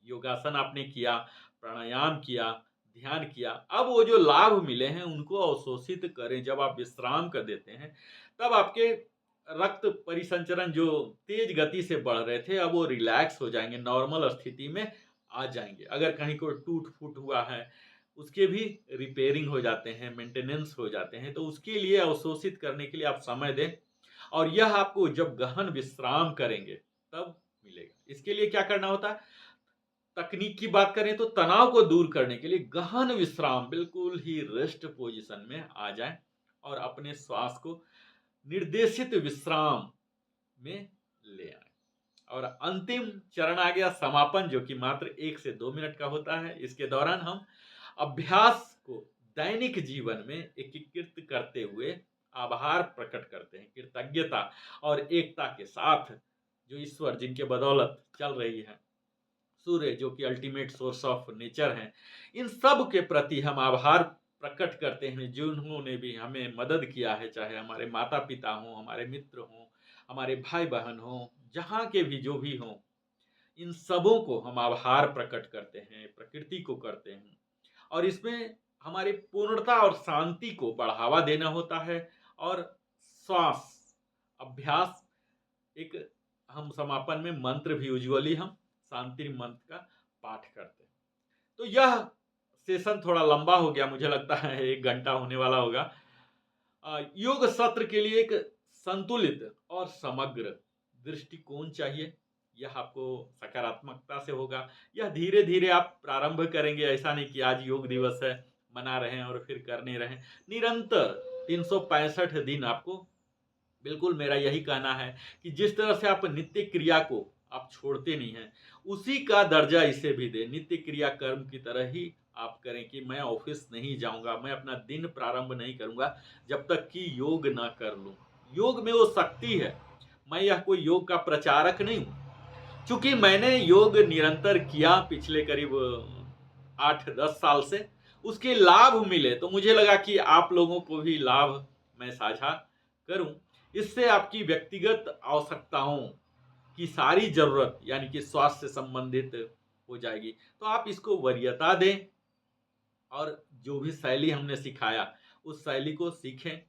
योगासन आपने किया, प्राणायाम किया, ध्यान किया, अब वो जो लाभ मिले हैं उनको अवशोषित करें। जब आप विश्राम कर देते हैं तब आपके रक्त परिसंचरण जो तेज गति से बढ़ रहे थे, अब वो रिलैक्स हो जाएंगे, नॉर्मल स्थिति में आ जाएंगे। अगर कहीं कोई टूट फूट हुआ है उसके भी रिपेयरिंग हो जाते हैं, मेंटेनेंस हो जाते हैं। तो उसके लिए अवशोषित करने के लिए आप समय दें, और यह आपको जब गहन विश्राम करेंगे तब मिलेगा। इसके लिए क्या करना होता है, तकनीक की बात करें तो तनाव को दूर करने के लिए गहन विश्राम, बिल्कुल ही रेस्ट पोजीशन में आ जाएं और अपने श्वास को निर्देशित विश्राम में ले आए। और अंतिम चरण आ गया समापन, जो कि मात्र 1 से 2 मिनट का होता है। इसके दौरान हम अभ्यास को दैनिक जीवन में एकीकृत करते हुए आभार प्रकट करते हैं, कृतज्ञता और एकता के साथ, जो ईश्वर जिनके बदौलत चल रही है, सूर्य जो कि अल्टीमेट सोर्स ऑफ नेचर है, इन सब के प्रति हम आभार प्रकट करते हैं जिन्होंने भी हमें मदद किया है, चाहे हमारे माता पिता हों, हमारे मित्र हों, हमारे भाई बहन हों, जहाँ के भी जो भी हों, इन सबों को हम आभार प्रकट करते हैं, प्रकृति को करते हैं। और इसमें हमारी पूर्णता और शांति को बढ़ावा देना होता है। और श्वास अभ्यास, एक हम समापन में मंत्र भी यूजुअली हम शांति मंत्र का पाठ करते हैं। तो यह सेशन थोड़ा लंबा हो गया, मुझे लगता है 1 घंटा होने वाला होगा। योग सत्र के लिए एक संतुलित और समग्र दृष्टिकोण चाहिए। यह आपको सकारात्मकता से होगा। यह धीरे-धीरे आप प्रारंभ करेंगे, ऐसा नहीं कि आज योग दिवस है, मना रहे हैं और फिर कर नहीं रहे हैं। निरंतर 365 दिन आपको, बिल्कुल मेरा यही कहना है कि जिस तरह से आप नित्य क्रिया को आप छोड़ते नहीं हैं, उसी का दर्जा इसे भी दें। नित्य क्रिया कर्म की तरह ही आप करें कि मैं ऑफिस नहीं जाऊँगा, मैं अपना दिन प्रारंभ नहीं करूँगा जब तक कि योग ना कर लूँ। योग में वो शक्ति है। मैं यह कोई योग का प्रचारक नहीं हूँ। चूँकि मैंने योग निरंतर किया पिछले करीब 8-10 साल से, उसके लाभ मिले तो मुझे लगा कि आप लोगों को भी लाभ मैं साझा करूँ। इससे आपकी व्यक्तिगत आवश्यकताओं की सारी ज़रूरत यानी कि स्वास्थ्य से संबंधित हो जाएगी। तो आप इसको वरीयता दें और जो भी शैली हमने सिखाया, उस शैली को सीखें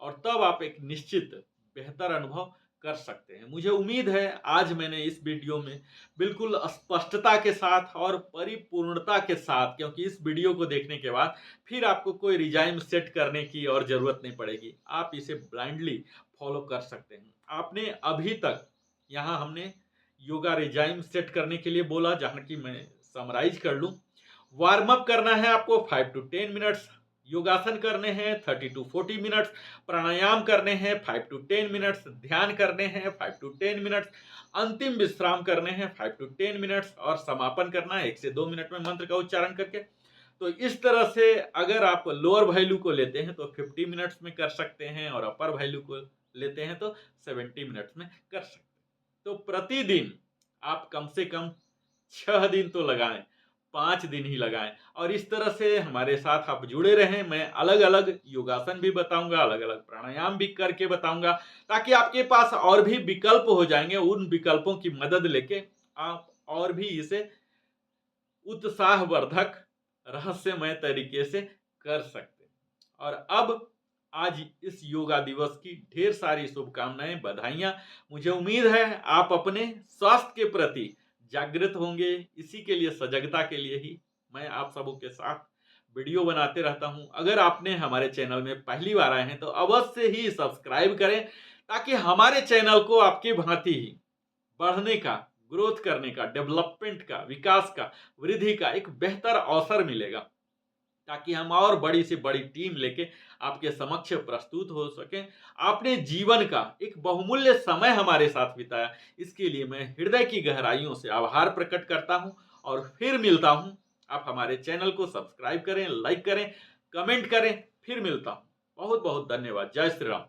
और तब आप एक निश्चित बेहतर अनुभव कर सकते हैं। मुझे उम्मीद है आज मैंने इस वीडियो में बिल्कुल स्पष्टता के साथ और परिपूर्णता के साथ, क्योंकि इस वीडियो को देखने के बाद फिर आपको कोई रिजाइम सेट करने की और ज़रूरत नहीं पड़ेगी। आप इसे ब्लाइंडली फॉलो कर सकते हैं। आपने अभी तक यहाँ हमने योगा रिजाइम सेट करने के लिए बोला, जहाँ की मैं समराइज कर लूँ। वार्म अप करना है आपको 5 टू 10 मिनट्स, योगासन करने हैं 30 टू 40 मिनट्स, प्राणायाम करने हैं 5 टू 10 मिनट्स, ध्यान करने हैं 5 टू 10 मिनट्स, अंतिम विश्राम करने हैं 5 टू 10 मिनट्स और समापन करना है 1 से 2 मिनट में मंत्र का उच्चारण करके। तो इस तरह से अगर आप लोअर वैल्यू को लेते हैं तो 50 मिनट्स में कर सकते हैं और अपर वैल्यू को लेते हैं तो 70 मिनट्स में कर सकते हैं। तो प्रतिदिन आप कम से कम 6 दिन तो लगाएं, 5 दिन ही लगाएं और इस तरह से हमारे साथ आप जुड़े रहें। मैं अलग-अलग योगासन भी बताऊंगा, अलग-अलग प्राणायाम भी करके बताऊंगा, ताकि आपके पास और भी विकल्प हो जाएंगे। उन विकल्पों की मदद लेके आप और भी इसे उत्साहवर्धक, रहस्यमय तरीके से कर सकते हैं। और अब आज इस योगा दिवस की ढेर सारी शुभकामनाएं, बधाइयां। मुझे उम्मीद है आप अपने स्वास्थ्य के प्रति जागृत होंगे। इसी के लिए, सजगता के लिए ही मैं आप सबों के साथ वीडियो बनाते रहता हूं। अगर आपने हमारे चैनल में पहली बार आए हैं तो अवश्य ही सब्सक्राइब करें, ताकि हमारे चैनल को आपकी भांति ही बढ़ने का, ग्रोथ करने का, डेवलपमेंट का, विकास का, वृद्धि का एक बेहतर अवसर मिलेगा, ताकि हम और बड़ी से बड़ी टीम लेके आपके समक्ष प्रस्तुत हो सकें। आपने जीवन का एक बहुमूल्य समय हमारे साथ बिताया, इसके लिए मैं हृदय की गहराइयों से आभार प्रकट करता हूं और फिर मिलता हूं। आप हमारे चैनल को सब्सक्राइब करें, लाइक करें, कमेंट करें। फिर मिलता हूं। बहुत बहुत धन्यवाद। जय श्री राम।